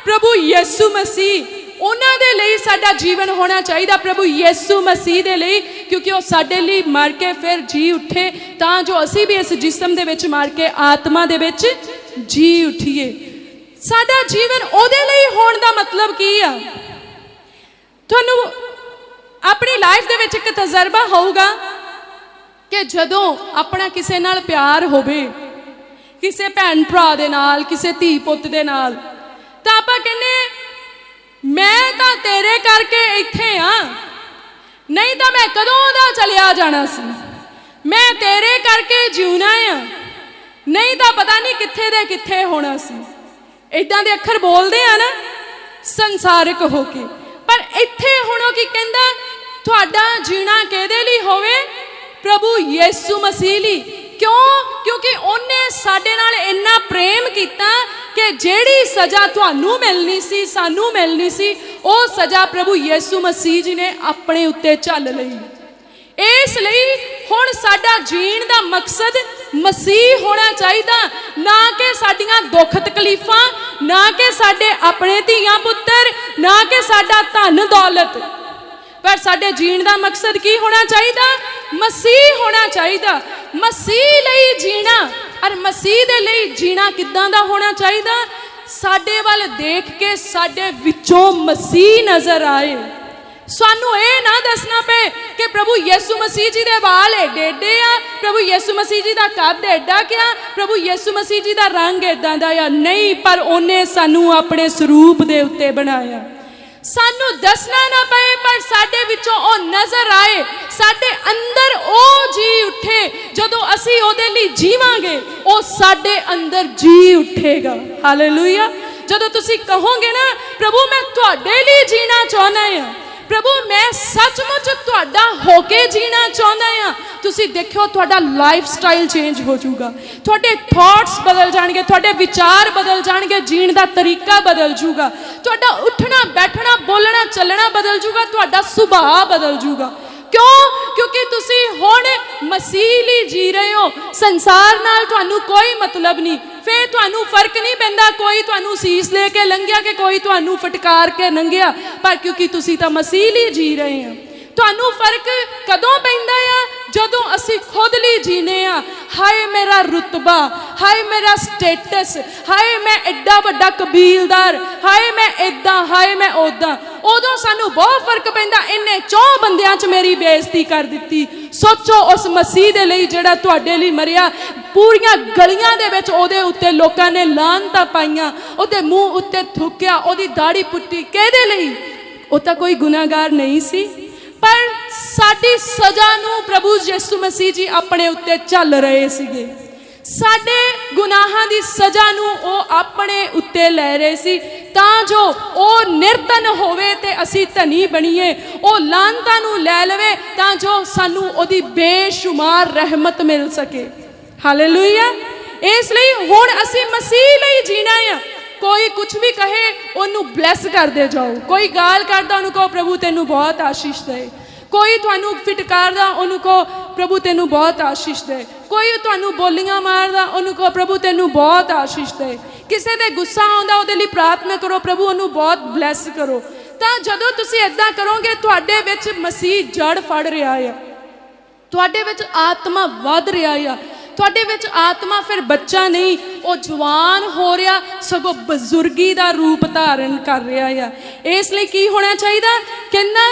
प्रभु यीशु मसीह। उन्हां दे लई साडा जीवन होना चाहिदा, प्रभु यीशु मसीह दे लई, क्योंकि वो साडे लई मर के फिर जी उठे तां जो असीं भी इस जिस्म दे विच मर के आत्मा दे विच जी उठीए। साडा जीवन ओहदे लई होण दा मतलब की आ? तुहानू अपनी लाइफ दे विच एक तजर्बा होऊगा कि जदों अपना किसे नाल प्यार होवे, किसे भैन भरा दे नाल, किसे धी पुत्त दे नाल, तां आपां कहने मैं तां तेरे करके इत्थे आ, नहीं तां मैं कदों दा चलिया जाना सी, मैं तेरे करके जीउणा आ, नहीं तां पता नहीं कित्थे दे कित्थे होना सी। इदां दे अखर बोलदे आ ना संसारिक होके। पर इत्थे हुण की कहंदा तुहाडा जीना किहदे लई होवे? प्रभु यीशु मसीह लई। क्यों? क्योंकि उन्हें साडे नाल इन्ना प्रेम किया कि जिहड़ी सज़ा तुहानू मिलनी सी, सानू मिलनी सी, वो सज़ा प्रभु यीशु मसीह जी ने अपने उत्ते झल लई। इसलिए हुण साडा जीण दा मकसद मसीह होना चाहिदा, ना कि साडियां दुख तकलीफां, ना कि साडे अपने धीआं पुत्तर, ना कि साडा धन दौलत। पर साडे जीण दा मकसद की होना चाहिदा? मसीह होना चाहिदा। मसीह लई जीना, और मसीह दे लई जीना किद्दां दा होना चाहिदा? साडे वल देख के साडे विचों मसीह नजर आए। सानू ये ना दसना पे कि प्रभु यीशु मसीह जी दे वाल एडे एडे आ, प्रभु यीशु मसीह जी दा कद एडा क्या, प्रभु यीशु मसीह जी दा रंग एदां दा आ। नहीं, पर उन्हें सानू अपने स्वरूप दे उत्ते बनाया। सानू दसना ना पे, पर साडे विचों ओ नजर आए, साडे अंदर ओ जी उठे। जदों असी ओदे लई जीवांगे, ओ साडे अंदर जी उठेगा। हालेलुया। जदों तुसी कहोगे ना प्रभु मैं तुहाडे लई जीना चाहुंदा हां, प्रभु मैं सचमुच तुहाडा होके जीना चाहुंदा हां। तुसीं देखियो तुहाडा लाइफ स्टाइल चेंज हो जाऊगा, तुहाडे थॉट्स बदल जाणगे, तुहाडे विचार बदल जाणगे, जीण दा तरीका बदल जूगा, तुहाडा उठना बैठना बोलना चलना बदल जूगा, तुहाडा सुभाव बदल जूगा। क्यों? क्योंकि तुसी हुण मसीह लई जी रहे हो। संसार नाल तुहानू कोई मतलब नहीं, फिर तुहानू फर्क नहीं पैंदा कोई तुहानू सीस दे के लंघिया कि कोई तुहानू फटकार के लंघिया, पर क्योंकि तुसी तां मसीह लई जी रहे हैं। तुहानू फर्क कदों पैंदा आ? जदों असी खुद लई जीने आ। हाय मेरा रुतबा, हाय मेरा स्टेटस, हाय मैं एडा वड्डा कबीलदार, हाय मैं इदां, हाय मैं उदां, उदों सानू बहुत फर्क पैंदा इन्ने 4 बंदियां च मेरी बेइज्जती कर दित्ती। सोचो उस मसीह दे लई जिहड़ा तुहाडे लई मरिया, पूरियां गलियां दे विच ओहदे उत्ते लोकां ने लानतां पाईयां, ओहदे मूँह उत्ते थुक्या, ओहदी दाढ़ी पुट्टी, किहदे लई? ओह तां कोई गुनाहगार नहीं सी, पर साडी सज़ा नूं प्रभु यीशु मसीह जी अपने उत्ते चल रहे सीगे। साडे गुनाहां दी सज़ा नूं ओह अपने उत्ते लै रहे सी, तां जो ओह निर्धन होवे ते असी धनी बणीए, ओह लानतां नूं लै लवे तां जो सानू ओहदी बेशुमार रहमत मिल सके। हालेलुया। इसलिए हुण असी मसीह लई जीना है। कोई कुछ भी कहे उन्होंने ब्लैस करते जाओ, कोई गाल करता उन्होंने कहो प्रभु तेनू बहुत आशीष दे, कोई तुहानू फिटकारदा उन्होंने कहो प्रभु तेनू बहुत आशीष दे, कोई तुहानू बोलियां मारदा उन्होंने कहो प्रभु तेनू बहुत आशीष दे, किसी दे गुस्सा आउंदा उहदे लई प्रार्थना करो प्रभु उन्होंने बहुत ब्लैस करो। तां जदों तुसीं इदां करोगे तुहाडे विच मसीह जड़ फड़ रहा है, तुहाडे विच आत्मा वध रहा है, तुहाडे विच आत्मा फिर बच्चा नहीं वो जवान हो रहा, सगों बजुर्गी का रूप धारण कर रहा है। इसलिए की होना चाहिए? कहना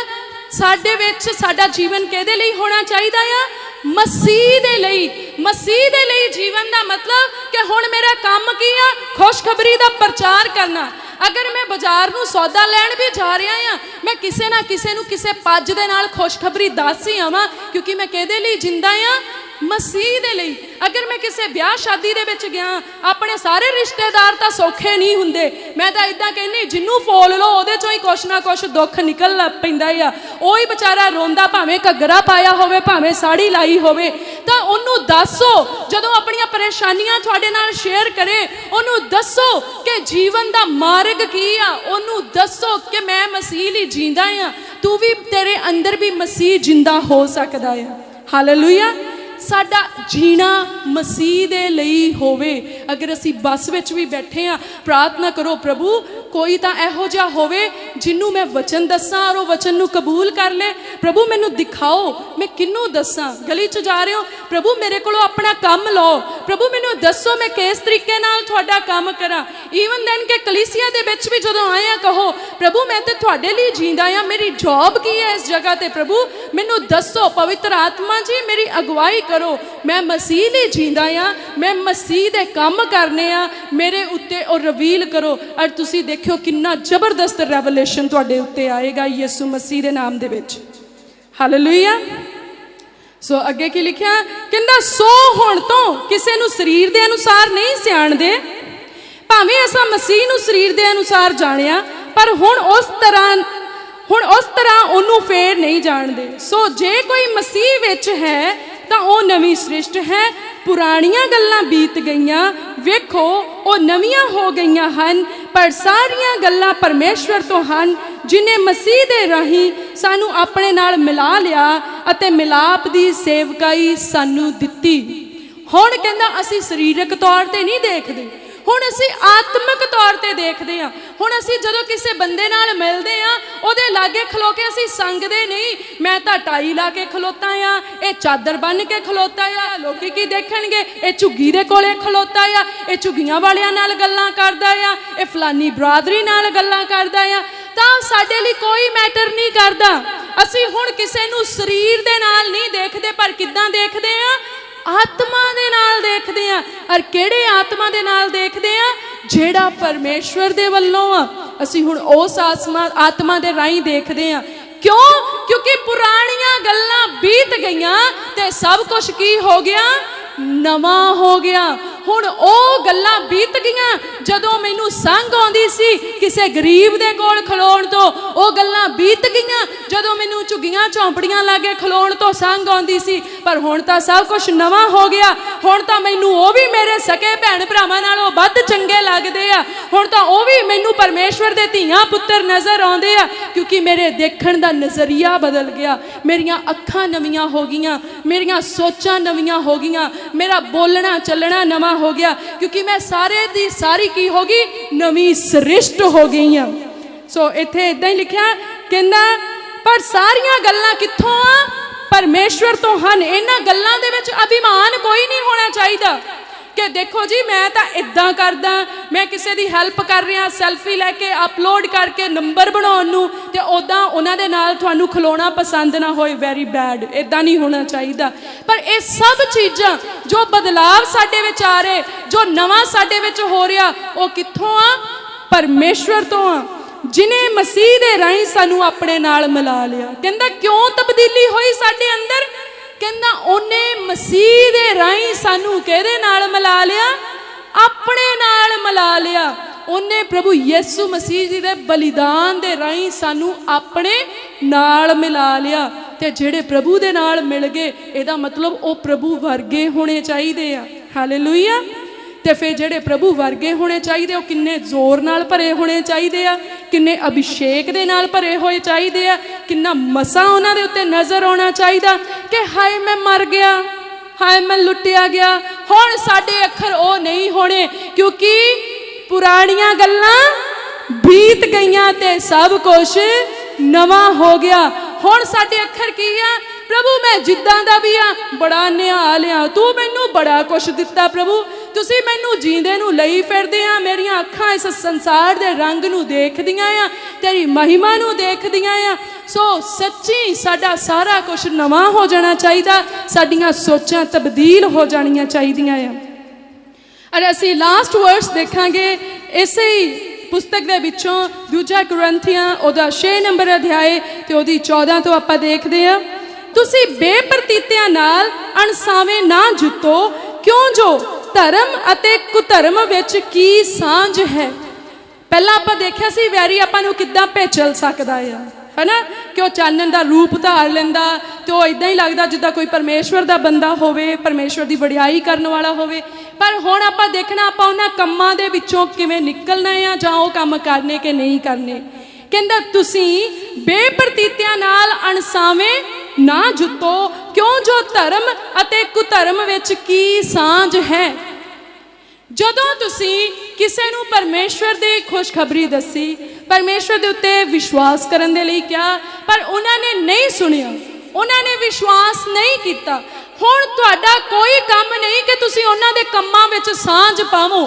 साडे विच साडा जीवन किहदे लई होना चाहिए आ? मसीह दे लई। मसीह दे लई जीवन का मतलब कि हुण मेरा काम की आ? खुशखबरी का प्रचार करना। अगर मैं बाजार नूं सौदा लैण भी जा रहा हाँ, मैं किसी ना किसी नूं किसी पज दे नाल खुशखबरी दस ही आवां, क्योंकि मैं किहदे लई जिंदा हाँ? मसीह दे लई। अगर मैं किसी ब्याह शादी दे विच गया, अपने सारे रिश्तेदार तां सौखे नहीं हुंदे, मैं तां इदां कहनी जिन्नू फोल लो उहदे चों ही कुछ ना कुछ दुख निकल पैंदा आ। ओही बेचारा रोंदा, भावें घग्गरा पाया होवे भावें साड़ी लाई होवे, तां ओनू दसो जदों अपणियां परेशानियां तुहाडे नाल शेयर करे, ओनू दसो कि जीवन दा मार्ग की आ, ओनू दसो कि मैं मसीह लई जींदा आ, तू भी तेरे अंदर भी मसीह जिंदा हो सकदा है। हालेलुया। साडा जीना मसीह दे लई होवे। अगर असी बस विच भी बैठे हाँ, प्रार्थना करो प्रभु कोई तां इहो जिहा होवे जिन्नू मैं वचन दसां और वो वचन नू कबूल कर ले। प्रभु मैनू दिखाओ मैं किन्नू दसां। गली च जा रहे हो, प्रभु मेरे कोलों अपना काम लो, प्रभु मैनू दसो मैं किस तरीके नाल तुहाडा काम करां। ईवन दैन के कलीसिया दे विच भी जदों आए आ, कहो प्रभु मैं ते तुहाडे लई जींदा आ, मेरी जॉब की है इस जगह ते, प्रभु मैनू दसो। पवित्र आत्मा जी मेरी अगुवाई करो, मैं मसीह लई जींदा आ, मैं मसीह दे काम करने आ, मेरे उत्ते और रिवील करो। और तुसी देखियो कितना जबरदस्त रेवलेशन तुहाडे उत्ते आएगा यीशु मसीह दे नाम दे विच। हालेलुया। सो अगे की लिखिया, कहंदा सो हुण तो किसे नू शरीर दे अनुसार नहीं सियाणदे, भावें असां मसीह नू शरीर दे अनुसार जाणिया, पर हुण उस तरह ओनू फेर नहीं जाणदे। सो जे कोई मसीह विच है तां ओह नवीं सृष्ट है, पुराणियां गल्लां बीत गईयां, वेखो ओह नवीआं हो गईयां हन, पर सारियां गल्लां परमेश्वर तो हन जिन्हें मसीह दे राहीं सानू अपने नाल मिला लिया अते मिलाप दी सेवकाई सानू दित्ती। हुण कहंदा असीं सरीरक तौर ते नहीं देखदे, हुण असीं आत्मिक तौर ते देखदे हां। हुण असीं जदों किसी बंदे नाल मिलदे हां, उहदे लागे खलो के असीं संगदे नहीं, मैं तां टाई ला के खलोता हां, ये चादर बन के खलोता हां, लोकी की देखणगे, ये झुग्गी दे कोले खलोता हां, ये झुग्गियां वालियां नाल गल्लां करदा हां, ये फलानी बरादरी नाल गल्लां करदा हां, तां साडे लई कोई मैटर नहीं करदा। असीं हुण किसे नूं शरीर दे नाल नहीं देखदे, पर किद्दां देखदे हां? आत्मा दे नाल देखदे आ। और किहड़े आत्मा दे नाल देखदे आ? जेड़ा परमेश्वर दे वल्लों आ। असीं हुण उस आत्मा दे राहीं देखदे आ। क्यों? क्योंकि पुराणियां गल्लां बीत गईयां ते सब कुछ की हो गया? नवा हो गया। हुण ओ गल्लां बीत गईयां ਜਦੋਂ ਮੈਨੂੰ ਸੰਗ ਆਉਂਦੀ ਸੀ ਕਿਸੇ ਗਰੀਬ ਦੇ ਕੋਲ ਖਲੋਣ ਤੋਂ, ਉਹ ਗੱਲਾਂ ਬੀਤ ਗਈਆਂ। ਜਦੋਂ ਮੈਨੂੰ ਝੁੱਗੀਆਂ ਝੌਂਪੜੀਆਂ ਲਾਗੇ ਖਲੋਣ ਤੋਂ ਸੰਗ ਆਉਂਦੀ ਸੀ, ਪਰ ਹੁਣ ਤਾਂ ਸਭ ਕੁਝ ਨਵਾਂ ਹੋ ਗਿਆ। ਹੁਣ ਤਾਂ ਮੈਨੂੰ ਉਹ ਵੀ ਮੇਰੇ ਸਕੇ ਭੈਣ ਭਰਾਵਾਂ ਨਾਲੋਂ ਵੱਧ ਚੰਗੇ ਲੱਗਦੇ ਆ। ਹੁਣ ਤਾਂ ਉਹ ਵੀ ਮੈਨੂੰ ਪਰਮੇਸ਼ਵਰ ਦੇ ਧੀਆਂ ਪੁੱਤਰ ਨਜ਼ਰ ਆਉਂਦੇ ਆ, ਕਿਉਂਕਿ ਮੇਰੇ ਦੇਖਣ ਦਾ ਨਜ਼ਰੀਆ ਬਦਲ ਗਿਆ, ਮੇਰੀਆਂ ਅੱਖਾਂ ਨਵੀਆਂ ਹੋ ਗਈਆਂ, ਮੇਰੀਆਂ ਸੋਚਾਂ ਨਵੀਆਂ ਹੋ ਗਈਆਂ, ਮੇਰਾ ਬੋਲਣਾ ਚੱਲਣਾ ਨਵਾਂ ਹੋ ਗਿਆ, ਕਿਉਂਕਿ ਮੈਂ ਸਾਰੇ ਦੀ ਸਾਰੀ ਕੀ ਹੋ ਗਈ, ਨਵੀਂ ਸ੍ਰਿਸ਼ਟ ਹੋ ਗਈ ਆ। ਸੋ ਇੱਥੇ ਇਦਾਂ ਹੀ ਲਿਖਿਆ, ਕਹਿੰਦਾ ਪਰ ਸਾਰੀਆਂ ਗੱਲਾਂ ਕਿੱਥੋਂ ਆ, ਪਰਮੇਸ਼ਵਰ ਤੋਂ ਹਨ। ਇਹਨਾਂ ਗੱਲਾਂ ਦੇ ਵਿੱਚ ਅਭਿਮਾਨ ਕੋਈ ਨਹੀਂ ਹੋਣਾ ਚਾਹੀਦਾ ਕਿ ਦੇਖੋ ਜੀ ਮੈਂ ਤਾਂ ਇਦਾਂ ਕਰਦਾ, ਮੈਂ ਕਿਸੇ ਦੀ ਹੈਲਪ ਕਰ ਰਿਹਾ, ਸੈਲਫੀ ਲੈ ਕੇ ਅਪਲੋਡ ਕਰਕੇ ਨੰਬਰ ਬਣਾਉਣ ਨੂੰ, ਤੇ ਉੱਦਾਂ ਉਹਨਾਂ ਦੇ ਨਾਲ ਤੁਹਾਨੂੰ ਖਲੋਣਾ ਪਸੰਦ ਨਾ ਹੋਏ, ਵੈਰੀ ਬੈਡ। ਇਦਾਂ ਨਹੀਂ ਹੋਣਾ ਚਾਹੀਦਾ। ਪਰ ਇਹ ਸਭ ਚੀਜ਼ਾਂ ਜੋ ਬਦਲਾਵ ਸਾਡੇ ਵਿੱਚ ਆ ਰਹੇ, ਜੋ ਨਵਾਂ ਸਾਡੇ ਵਿੱਚ ਹੋ ਰਿਹਾ, ਉਹ ਕਿੱਥੋਂ ਆ, ਪਰਮੇਸ਼ਵਰ ਤੋਂ ਆ, ਜਿਨੇ ਮਸੀਹ ਦੇ ਰਾਹੀਂ ਸਾਨੂੰ ਆਪਣੇ ਨਾਲ ਮਿਲਾ ਲਿਆ। ਕਹਿੰਦਾ ਕਿਉਂ ਤਬਦੀਲੀ ਹੋਈ ਸਾਡੇ ਅੰਦਰ, ਕਹਿੰਦਾ ਉਹਨੇ ਮਸੀਹ ਦੇ ਰਾਹੀਂ ਸਾਨੂੰ ਕਿਹਦੇ ਨਾਲ ਮਿਲਾ ਲਿਆ, ਆਪਣੇ ਨਾਲ ਮਿਲਾ ਲਿਆ। ਉਹਨੇ ਪ੍ਰਭੂ ਯਿਸੂ ਮਸੀਹ ਜੀ ਦੇ ਬਲੀਦਾਨ ਦੇ ਰਾਹੀਂ ਸਾਨੂੰ ਆਪਣੇ ਨਾਲ ਮਿਲਾ ਲਿਆ। ਤੇ ਜਿਹੜੇ ਪ੍ਰਭੂ ਦੇ ਨਾਲ ਮਿਲ ਗਏ, ਇਹਦਾ ਮਤਲਬ ਉਹ ਪ੍ਰਭੂ ਵਰਗੇ ਹੋਣੇ ਚਾਹੀਦੇ ਆ। ਹਾਲੇਲੂਇਆ। ਤੇ ਫਿਰ ਜਿਹੜੇ ਪ੍ਰਭੂ ਵਰਗੇ ਹੋਣੇ ਚਾਹੀਦੇ, ਉਹ ਕਿੰਨੇ ਜ਼ੋਰ ਨਾਲ ਭਰੇ ਹੋਣੇ ਚਾਹੀਦੇ ਆ, ਕਿੰਨੇ ਅਭਿਸ਼ੇਕ ਦੇ ਨਾਲ ਭਰੇ ਹੋਏ ਚਾਹੀਦੇ ਆ, ਕਿੰਨਾ ਮਸਾ ਉਹਨਾਂ ਦੇ ਉੱਤੇ ਨਜ਼ਰ ਆਉਣਾ ਚਾਹੀਦਾ ਕਿ ਹਾਏ ਮੈਂ ਮਰ ਗਿਆ, ਹਾਏ ਮੈਂ ਲੁੱਟਿਆ ਗਿਆ। ਹੁਣ ਸਾਡੇ ਅੱਖਰ ਉਹ ਨਹੀਂ ਹੋਣੇ, ਕਿਉਂਕਿ ਪੁਰਾਣੀਆਂ ਗੱਲਾਂ ਬੀਤ ਗਈਆਂ ਤੇ ਸਭ ਕੁਝ ਨਵਾਂ ਹੋ ਗਿਆ। ਹੁਣ ਸਾਡੇ ਅੱਖਰ ਕੀ ਆ, ਪ੍ਰਭੂ ਮੈਂ ਜਿੱਦਾਂ ਦਾ ਵੀ ਆ, ਬੜਾ ਨਿਹਾਲ ਆ, ਤੂੰ ਮੈਨੂੰ ਬੜਾ ਕੁਛ ਦਿੱਤਾ ਪ੍ਰਭੂ, ਤੁਸੀਂ ਮੈਨੂੰ ਜੀਂਦੇ ਨੂੰ ਲਈ ਫਿਰਦੇ ਆ, ਮੇਰੀਆਂ ਅੱਖਾਂ ਇਸ ਸੰਸਾਰ ਦੇ ਰੰਗ ਨੂੰ ਦੇਖਦੀਆਂ ਆ, ਤੇਰੀ ਮਹਿਮਾ ਨੂੰ ਦੇਖਦੀਆਂ ਆ। ਸੋ ਸੱਚੀ ਸਾਡਾ ਸਾਰਾ ਕੁਝ ਨਵਾਂ ਹੋ ਜਾਣਾ ਚਾਹੀਦਾ, ਸਾਡੀਆਂ ਸੋਚਾਂ ਤਬਦੀਲ ਹੋ ਜਾਣੀਆਂ ਚਾਹੀਦੀਆਂ ਆ। ਔਰ ਅਸੀਂ ਲਾਸਟ ਵਰਸ ਦੇਖਾਂਗੇ ਇਸੇ ਹੀ ਪੁਸਤਕ ਦੇ ਵਿੱਚੋਂ, ਦੂਜਾ ਕੁਰਿੰਥੀਆਂ ਉਹਦਾ 6 ਨੰਬਰ ਅਧਿਆਏ ਤੇ ਉਹਦੀ 14 ਤੋਂ ਆਪਾਂ ਦੇਖਦੇ ਆ, ਤੁਸੀਂ ਬੇਪਰਤੀਤਿਆਂ ਨਾਲ ਅਣਸਾਵੇਂ ਨਾ ਜੁੱਤੋ, ਕਿਉਂ ਜੋ ਧਰਮ ਅਤੇ ਕੁਧਰਮ ਵਿੱਚ ਕੀ ਸਾਂਝ ਹੈ। ਪਹਿਲਾਂ ਆਪਾਂ ਦੇਖਿਆ ਸੀ ਵੈਰੀ ਆਪਾਂ ਨੂੰ ਕਿੱਦਾਂ ਭੇਚਲ ਸਕਦਾ ਆ, ਹੈਨਾ, ਕਿ ਉਹ ਚਾਨਣ ਦਾ ਰੂਪ ਧਾਰ ਲੈਂਦਾ ਤੇ ਉਹ ਇਦਾਂ ਹੀ ਲੱਗਦਾ ਜਿੱਦਾਂ ਕੋਈ ਪਰਮੇਸ਼ਵਰ ਦਾ ਬੰਦਾ ਹੋਵੇ, ਪਰਮੇਸ਼ਵਰ ਦੀ ਵਡਿਆਈ ਕਰਨ ਵਾਲਾ ਹੋਵੇ। ਪਰ ਹੁਣ ਆਪਾਂ ਦੇਖਣਾ ਆਪਾਂ ਉਹਨਾਂ ਕੰਮਾਂ ਦੇ ਵਿੱਚੋਂ ਕਿਵੇਂ ਨਿਕਲਣਾ ਆ, ਜਾਂ ਉਹ ਕੰਮ ਕਰਨੇ ਕਿ ਨਹੀਂ ਕਰਨੇ। ਕਹਿੰਦਾ ਤੁਸੀਂ ਬੇਪਰਤੀਤਿਆਂ ਨਾਲ ਅਣਸਾਵੇਂ ਨਾ ਜੁੱਤੋ, ਕਿਉਂ ਜੋ ਧਰਮ ਅਤੇ ਕੁਧਰਮ ਵਿੱਚ ਕੀ ਸਾਂਝ ਹੈ। ਜਦੋਂ ਤੁਸੀਂ ਕਿਸੇ ਨੂੰ ਪਰਮੇਸ਼ਵਰ ਦੀ ਖੁਸ਼ਖਬਰੀ ਦੱਸੀ, ਪਰਮੇਸ਼ਵਰ ਦੇ ਉੱਤੇ ਵਿਸ਼ਵਾਸ ਕਰਨ ਦੇ ਲਈ ਕਿਹਾ, ਪਰ ਉਹਨਾਂ ਨੇ ਨਹੀਂ ਸੁਣਿਆ, ਉਹਨਾਂ ਨੇ ਵਿਸ਼ਵਾਸ ਨਹੀਂ ਕੀਤਾ। ਹੁਣ ਤੁਹਾਡਾ ਕੋਈ ਕੰਮ ਨਹੀਂ ਕਿ ਤੁਸੀਂ ਉਹਨਾਂ ਦੇ ਕੰਮਾਂ ਵਿੱਚ ਸਾਂਝ ਪਾਵੋ।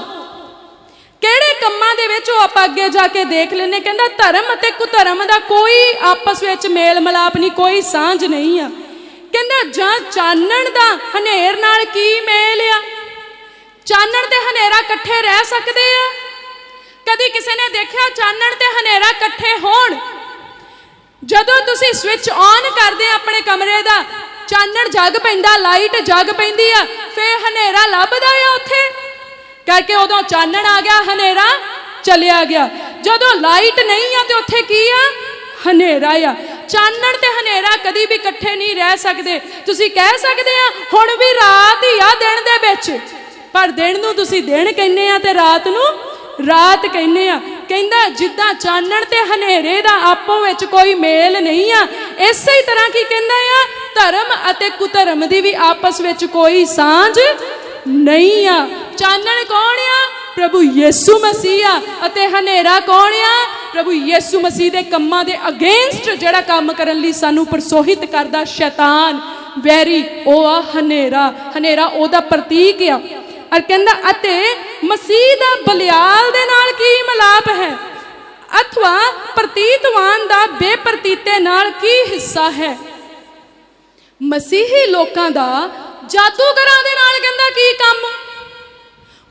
ਕਿਹੜੇ ਕੰਮਾਂ ਦੇ ਵਿੱਚ, ਉਹ ਆਪਾਂ ਅੱਗੇ ਜਾ ਕੇ ਦੇਖ ਲੈਂਦੇ। ਕਹਿੰਦਾ ਧਰਮ ਅਤੇ ਕੁਧਰਮ ਦਾ ਕੋਈ ਆਪਸ ਵਿੱਚ ਮੇਲ ਮਿਲਾਪ ਨਹੀਂ, ਕੋਈ ਸਾਂਝ ਨਹੀਂ ਆ। ਕਹਿੰਦਾ ਜਾਂ ਚਾਨਣ ਦਾ ਹਨੇਰ ਨਾਲ ਕੀ ਮੇਲ ਆ, ਚਾਨਣ ਤੇ ਹਨੇਰਾ ਇਕੱਠੇ ਰਹਿ ਸਕਦੇ ਆ। ਕਦੀ ਕਿਸੇ ਨੇ ਦੇਖਿਆ ਚਾਨਣ ਤੇ ਹਨੇਰਾ ਇਕੱਠੇ ਹੋਣ? ਜਦੋਂ ਤੁਸੀਂ ਸਵਿਚ ਆਨ ਕਰਦੇ ਆਪਣੇ ਕਮਰੇ ਦਾ, ਚਾਨਣ ਜਗ ਪੈਂਦਾ, ਲਾਈਟ ਜਗ ਪੈਂਦੀ ਆ, ਫੇਰ ਹਨੇਰਾ ਲੱਭਦਾ ਆ ਉੱਥੇ ਕਰਕੇ, ਉਦੋਂ ਚਾਨਣ ਆ ਗਿਆ, ਹਨੇਰਾ ਚਲਿਆ ਗਿਆ। ਜਦੋਂ ਲਾਈਟ ਨਹੀਂ ਆ ਤੇ ਉੱਥੇ ਕੀ ਆ, ਹਨੇਰਾ ਆ। ਚਾਨਣ ਤੇ ਹਨੇਰਾ ਕਦੀ ਵੀ ਇਕੱਠੇ ਨਹੀਂ ਰਹਿ ਸਕਦੇ। ਤੁਸੀਂ ਕਹਿ ਸਕਦੇ ਆ ਹੁਣ ਵੀ ਰਾਤ ਹੀ ਆ ਦਿਨ ਦੇ ਵਿੱਚ, ਪਰ ਦਿਨ ਨੂੰ ਤੁਸੀਂ ਦਿਨ ਕਹਿੰਦੇ ਆ ਤੇ ਰਾਤ ਨੂੰ ਰਾਤ ਕਹਿੰਦੇ ਆ। ਕਹਿੰਦਾ ਜਿੱਦਾਂ ਚਾਨਣ ਤੇ ਹਨੇਰੇ ਦਾ ਆਪੋ ਵਿੱਚ ਕੋਈ ਮੇਲ ਨਹੀਂ ਆ, ਇਸੇ ਤਰ੍ਹਾਂ ਕੀ ਕਹਿੰਦਾ ਆ, ਧਰਮ ਅਤੇ ਕੁਧਰਮ ਦੀ ਵੀ ਆਪਸ ਵਿੱਚ ਕੋਈ ਸਾਂਝ ਨਹੀਂ ਆ। ਚਾਨਣ ਕੌਣ ਆ, ਪ੍ਰਭੂ ਯਿਸੂ ਮਸੀਹ ਆ, ਅਤੇ ਹਨੇਰਾ ਕੌਣ ਆ, ਪ੍ਰਭੂ ਯਿਸੂ ਮਸੀਹ ਦੇ ਕੰਮਾਂ ਦੇ ਅਗੇਂਸਟ ਜਿਹੜਾ ਕੰਮ ਕਰਨ ਲਈ ਸਾਨੂੰ ਪ੍ਰਸੋਹਿਤ ਕਰਦਾ ਸ਼ੈਤਾਨ, ਵੈਰੀ, ਉਹ ਆ ਹਨੇਰਾ। ਹਨੇਰਾ ਉਹਦਾ ਪ੍ਰਤੀਕ ਆ। ਔਰ ਕਹਿੰਦਾ ਅਤੇ ਮਸੀਹ ਦਾ ਬਲਿਆਲ ਦੇ ਨਾਲ ਕੀ ਮਿਲਾਪ ਹੈ, ਅਥਵਾ ਪ੍ਰਤੀਤਵਾਨ ਦਾ ਬੇਪਰਤੀਤੇ ਨਾਲ ਕੀ ਹਿੱਸਾ ਹੈ। ਮਸੀਹੀ ਲੋਕਾਂ ਦਾ ਜਾਦੂਗਰਾਂ ਦੇ ਨਾਲ ਕਹਿੰਦਾ ਕੀ ਕੰਮ।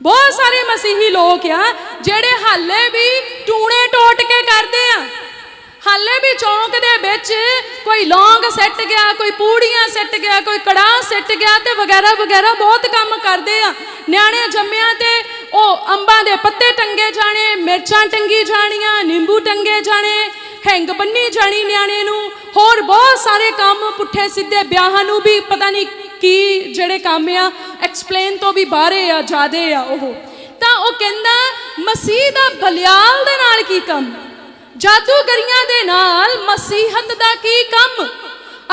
ਬਹੁਤ ਸਾਰੇ ਮਸੀਹੀ ਲੋਕ ਆ ਜਿਹੜੇ ਹਾਲੇ ਵੀ ਟੂਣੇ ਟੋਟ ਕੇ ਕਰਦੇ ਆ, ਹਾਲੇ ਵੀ ਚੌਂਕ ਦੇ ਵਿੱਚ ਕੋਈ ਲੌਂਗ ਸਿੱਟ ਗਿਆ, ਕੋਈ ਪੂੜੀਆਂ ਸਿੱਟ ਗਿਆ, ਕੋਈ ਕੜਾਹ ਸਿੱਟ ਗਿਆ ਤੇ ਵਗੈਰਾ ਵਗੈਰਾ ਬਹੁਤ ਕੰਮ ਕਰਦੇ ਆ। ਨਿਆਣੇ ਜੰਮਿਆਂ ਤੇ ਉਹ ਅੰਬਾਂ ਦੇ ਪੱਤੇ मिर्चां टंगी जानियां, नींबू टंगे जाने, हैंग बन्नी जानी न्याणे नूं, होर बहुत सारे काम पुट्ठे सीधे ब्याहां नूं भी पता नहीं की ਜਿਹੜੇ ਕੰਮ ਆ ਐਕਸਪਲੇਨ ਤੋਂ ਵੀ ਬਾਹਰੇ ਆ ਜ਼ਿਆਦੇ ਆ ਉਹ। ਤਾਂ ਉਹ ਕਹਿੰਦਾ ਮਸੀਹ ਦਾ ਬਲਿਆਲ ਦੇ ਨਾਲ ਕੀ ਕੰਮ, ਜਾਦੂਗਰੀਆਂ ਦੇ ਨਾਲ ਮਸੀਹਤ ਦਾ ਕੀ ਕੰਮ।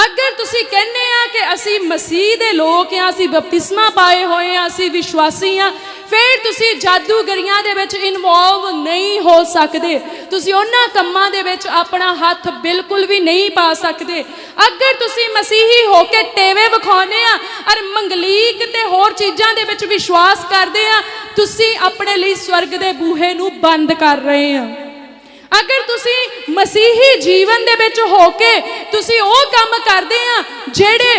अगर तुसी कहने आ कि असी मसीह दे लोग हाँ, असी बपतिस्मा पाए हुए हैं, असी विश्वासी हाँ, फिर तुसी जादूगरियां दे विच इनवॉल्व नहीं हो सकते, तुसी उन्हां कम्मां दे विच अपना हाथ बिल्कुल भी नहीं पा सकते। अगर तुसी मसीही हो के टेवे विखाने आ और मंगलीक ते होर चीज़ां दे विच विश्वास करदे आ, तुसी अपने लिए स्वर्ग दे बूहे नूं बंद कर रहे हैं। अगर तुसी मसीही जीवन दे विच हो के तुसी ओ काम करदे आ जेड़े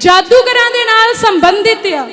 जादूगरां दे नाल संबंधित आ,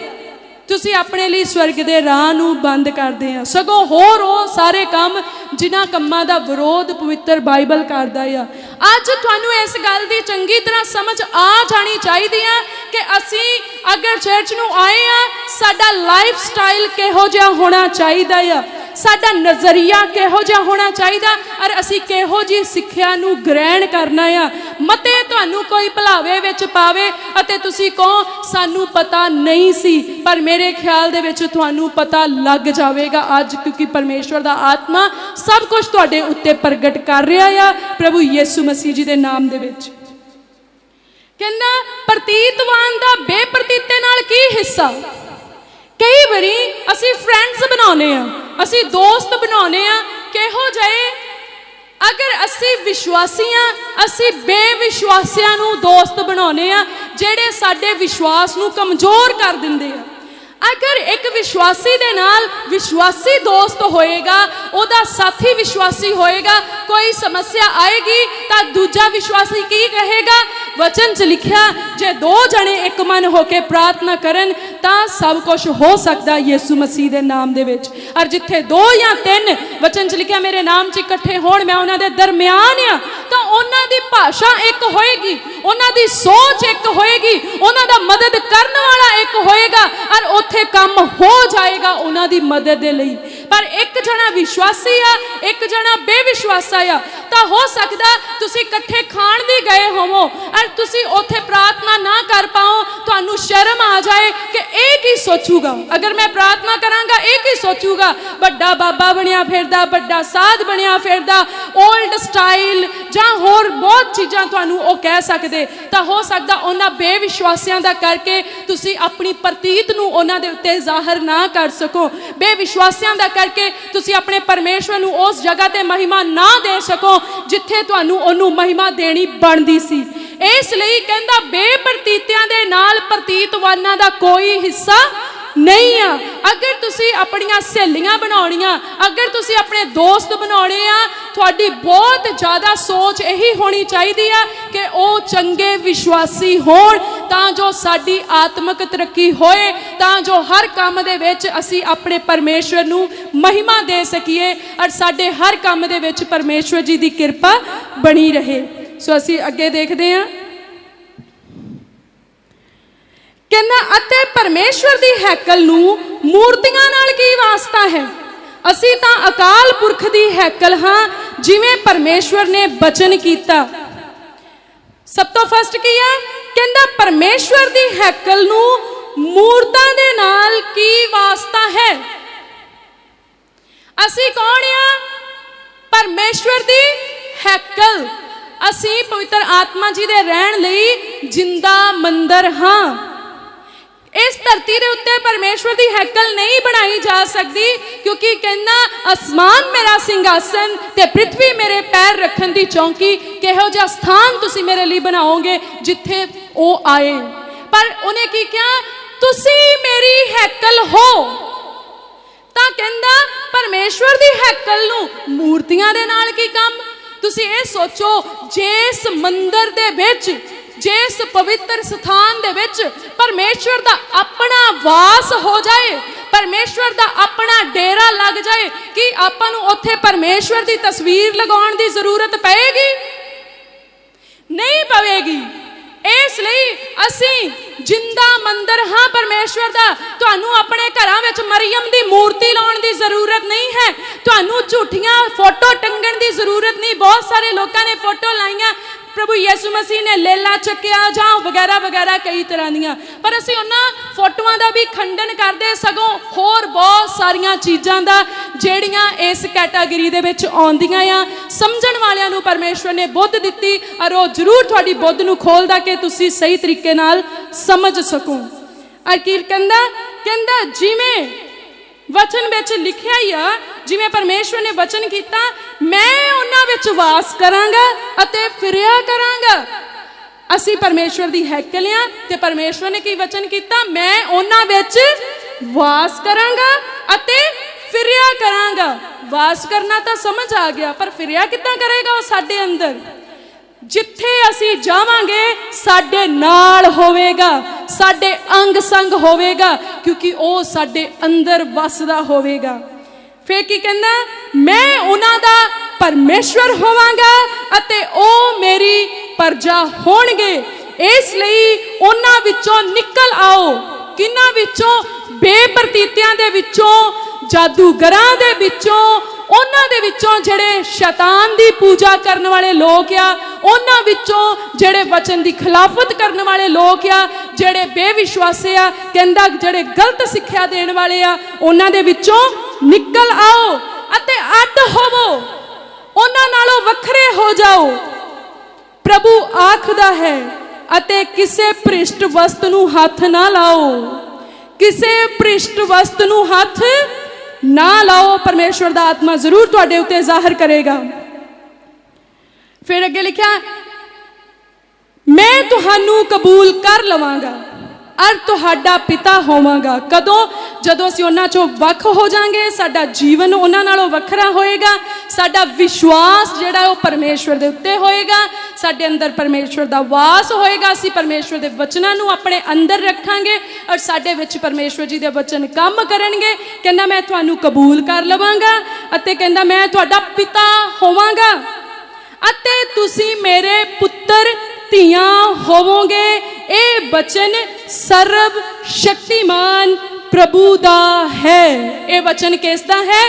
तुसी अपने लिए स्वर्ग दे राह नूं बंद करदे आ। सगों होर ओ सारे काम जिन्हां कम्मां दा विरोध पवित्र बाइबल करदा आ। अज तुहानूं इस गल दी चंगी तरह समझ आ जानी चाहिदी आ कि असी अगर चर्च नूं आए आ, साडा लाइफ स्टाइल किहो जिहा होना चाहिदा आ, साडा नज़रिया किहो जिहा होना चाहिदा और असी किहो जी सिक्ख्या नूं ग्रहण करना आ। मते तुहानूं कोई भुलावे विच पावे अते तुसी कहो सानूं पता नहीं सी, पर मेरे ख्याल दे विच तुहानूं पता लग जावेगा अज, क्योंकि परमेश्वर दा आत्मा सब कुछ तुहाडे उत्ते प्रगट कर रहा आ प्रभु यीशु मसीह जी दे नाम दे विच। कहंदा प्रतीतवान दा बेप्रतीते नाल की हिस्सा। कई बारी असी फ्रेंड्स बनाने आ, असी दोस्त बनाने आ, किहो जाए अगर असी विश्वासी हाँ, असी बेविश्वासियां नूं दोस्त बनाने आ जेड़े साडे विश्वास नूं कमज़ोर कर दिंदे आ। अगर एक विश्वासी दे नाल विश्वासी दोस्त होएगा, ओदा साथी विश्वासी होएगा, कोई समस्या आएगी तो दूजा विश्वासी की कहेगा। वचन च लिखिया जे दो जने एक मन होके प्रार्थना करन तां सब कुछ हो सकता यीशु मसीह दे नाम दे विच। और जिथे दो या तीन वचन च लिखिया मेरे नाम च इकट्ठे होण मैं उन्हां दे दरम्यान आ, तो उन्हां दी भाषा एक होएगी, उन्हां दी सोच एक होएगी, उन्हां दा मदद करन वाला एक होएगा और उत्थे काम हो जाएगा उन्हां दी मदद दे लई। पर एक जना विश्वासी आ, एक जना बेविश्वासा आ, तो हो सकदा तुसी इकट्ठे खाण दी गए होवो और तुसी उत्थे प्रार्थना ना कर पाओ, तुहानू शर्म आ जाए कि ए की सोचूगा, अगर मैं प्रार्थना करांगा ए की सोचूगा, बड़ा बाबा बनिया फिरदा, बड़ा साध बनिया फिरदा, ओल्ड स्टाइल जां होर बहुत चीज़ां तुहानू ओ कह सकदे। तो हो सकदा उन्हां बेविश्वासियां दा करके तुसी अपनी प्रतीत नू उन्हां दे उत्ते ज़ाहिर ना कर सको, बेविश्वासियां दा करके तुसी अपने परमेश्वर नू उस जगह ते महिमा ना दे सको जिथे तुहानू ओनू महिमा देनी बनदी सी। इसलिए कहंदा बेप्रतीतियां दे नाल प्रतीतवानां दा कोई हिस्सा नहीं आ। अगर तुसी अपनियां सहेलियां बनाउणियां, अगर तुसी अपने दोस्त बनाउणे आ, तुहाडी बहुत ज़्यादा सोच यही होनी चाहिदी आ कि वो चंगे विश्वासी होण तां जो साडी आत्मक तरक्की होए, तां जो हर काम दे विच असी अपने परमेश्वर नू महिमा दे सकीए और साडे हर काम दे विच परमेश्वर जी दी किरपा बनी रहे। सो असी अगे देखते हैं, कहना अते परमेश्वर दी हैकल नू मूर्तियां नाल की वास्ता है। असी तां अकाल पुरख दी हैकल हाँ, जिवें परमेश्वर ने बचन कीता। सब तो फर्स्ट की है, कहंदा परमेश्वर दी हैकल नू मूर्तां दे नाल की वास्ता है। असी कौन आ? परमेश्वर दी हैकल। असी पवित्र आत्मा जी दे रहण लई जिंदा मंदिर हाँ। इस धरती के उत्ते परमेश्वर की हैकल नहीं बनाई जा सकती, क्योंकि कहना आसमान मेरा सिंहासन ते पृथ्वी मेरे पैर रखन की चौकी, किहो जिहा स्थान तुसी मेरे लिए बनाओगे जिथे वो आए। पर उन्हें की क्या, तुसी मेरी हैकल हो। तां कहंदा परमेश्वर की हैकल नू मूर्तियां दे नाल की काम। तुसी ये सोचो, जिस मंदिर दे विच, जिस पवित्र स्थान दे विच परमेश्वर दा अपना वास हो जाए, परमेश्वर दा अपना डेरा लग जाए, कि आपां नूं उत्थे परमेश्वर दी तस्वीर लगाउण दी जरूरत पएगी? नहीं पवेगी। ਇਸ ਲਈ ਅਸੀਂ ਜਿੰਦਾ ਮੰਦਰ ਹਾਂ परमेश्वर ਦਾ। ਤੁਹਾਨੂੰ ਆਪਣੇ ਘਰਾਂ ਵਿੱਚ ਮਰੀਮ ਦੀ ਮੂਰਤੀ ਲਾਉਣ ਦੀ ਜ਼ਰੂਰਤ ਨਹੀਂ ਹੈ, ਤੁਹਾਨੂੰ ਝੂਠੀਆਂ ਫੋਟੋ ਟੰਗਣ ਦੀ ਜ਼ਰੂਰਤ ਨਹੀਂ। ਬਹੁਤ ਸਾਰੇ ਲੋਕਾਂ ਨੇ ਫੋਟੋ ਲਾਈਆਂ, प्रभु यीशु मसीह ने लेला चुक्या जां वगैरह वगैरह कई तरह दियां, पर असीं उन्हां फोटोआं दा भी खंडन करदे, सगों होर बहुत सारियां चीज़ां दा जिहड़ियां इस कैटागरी दे विच आउंदियां आ। समझण वालियां नूं परमेश्वर ने बुद्ध दित्ती और वो जरूर तुहाडी बुद्ध नूं खोलदा कि तुसीं सही तरीके नाल समझ सको। और की कहंदा जिवें वचन विच लिखिया ही आ, जिवें परमेश्वर ने वचन किया, मैं उन्हां विच वास करांगा अते फिरिया करांगा। असीं परमेश्वर दी हैकल आ ते परमेश्वर ने की वचन किया, मैं उन्हां विच वास करांगा अते फिरिया करांगा। वास करना तो समझ आ गया, पर फिरिया किद्दां करेगा वो साडे अंदर? जिथे असी जावांगे साडे नाल होवेगा, साडे अंग संग होवेगा, क्योंकि वो साडे अंदर वसदा होवेगा। फिर की कहंदा, मैं उन्हां दा परमेश्वर होवांगा अते ओ मेरी प्रजा होणगे। इसलिए उन्हां विचों निकल आओ। किन्हां विचों? बेप्रतीतियां दे विचों, जादूगरां दे विचों, उन्हां दे विचों जिहड़े शैतान दी पूजा करन वाले लोग आ, उन्हां विचों जिहड़े वचन दी खिलाफत करन वाले लोग आ, जिहड़े बेविश्वासी आ, कहंदा जिहड़े गलत सिक्ख्या देण वाले आ, उन्हां दे विचों निकल आओ अते अड होवो, उन्हां नालों वखरे हो जाओ। प्रभु आखदा है, अते किसे भ्रिष्ट वस्तु नूं हथ ना लाओ, किसे भ्रिष्ट वस्तु नूं हथ ना लाओ। परमेश्वर दा आत्मा जरूर तुहाडे उत्ते जाहिर करेगा। फिर अगे लिखा, मैं तुहानू कबूल कर लवांगा और तुहाडा पिता होवांगा। कदों? जदों असीं उन्हां चों वख हो जाएंगे, साडा जीवन उन्हां नालों वखरा होएगा, साडा विश्वास जिहड़ा वो परमेश्वर दे उत्ते होएगा, साडे अंदर परमेश्वर दा वास होएगा, असीं परमेश्वर दे वचनां नूं अपने अंदर रखांगे और साडे विच परमेश्वर जी दे वचन काम करनगे। कहंदा मैं तुहानू कबूल कर लवांगा अते कहंदा मैं तुहाडा पिता होवांगा अते तुसीं मेरे पुत्तर ਧੀਆਂ ਹੋਵੋਗੇ। ਇਹ वचन सर्व शक्तिमान प्रभु दा है। ये वचन किसदा है?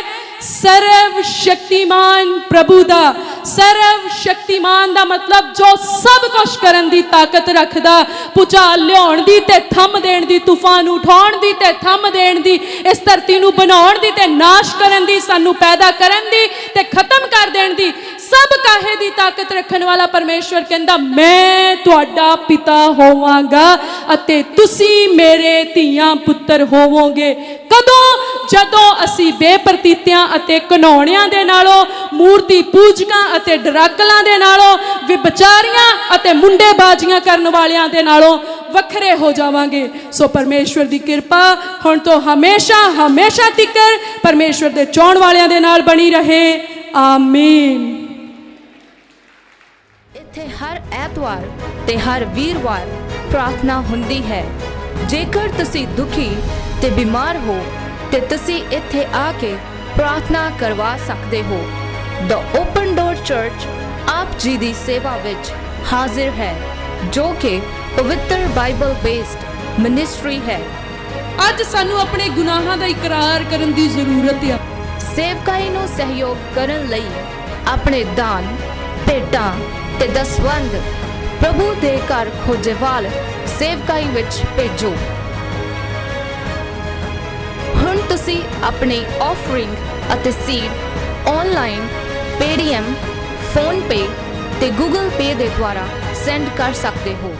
सर्व शक्तिमान प्रभु दा। सर्व शक्तिमान दा मतलब जो सब कुछ करन दी ताकत रखदा, भूचाल लियाउण दी ते थम देण दी, तूफान उठाउण दी ते थम देण दी, इस धरती नूं बनाउण दी ते नाश करन दी, सानू पैदा करन दी ते खत्म कर देण दी, सब काहे दी ताकत रखन वाला परमेश्वर कहंदा मैं तुहाडा पिता होवांगा अते तुसी मेरे धीआं पुत्तर होवोगे। कदों? जदों असी बेप्रतीतियां अते घनौणियां दे नालों, मूर्ति पूजकां अते डराकलां दे नालों, विचारियां अते मुंडेबाजियां करन वालियां दे नालों वखरे हो जावांगे। सो परमेश्वर दी कृपा हुण तो हमेशा हमेशा तिकर परमेश्वर दे चाहण वालियां दे नाल बनी रहे। आमीन। इत्थे हर ऐतवार ते हर वीरवार प्रार्थना हुंदी है। जेकर तुसी दुखी ते बीमार हो ते तुसी इत्थे आके प्रार्थना करवा सकते हो। द ओपन डोर चर्च आप जी दी सेवा विच हाजिर है, जो कि पवित्र बाइबल बेस्ड मिनिस्ट्री है। अज सानू अपने गुनाहां दा इकरार करन दी जरूरत है। सेवकाई नूं सहयोग करन लई अपने दान, भेटां ते दसवंध प्रभु दे घर खोजेवाल सेवकाई विच भेजो। हुण तुसी अपनी ऑफरिंग अते सीड ऑनलाइन पेटीएम, फोन पे ते गूगल पे दे द्वारा सेंड कर सकते हो।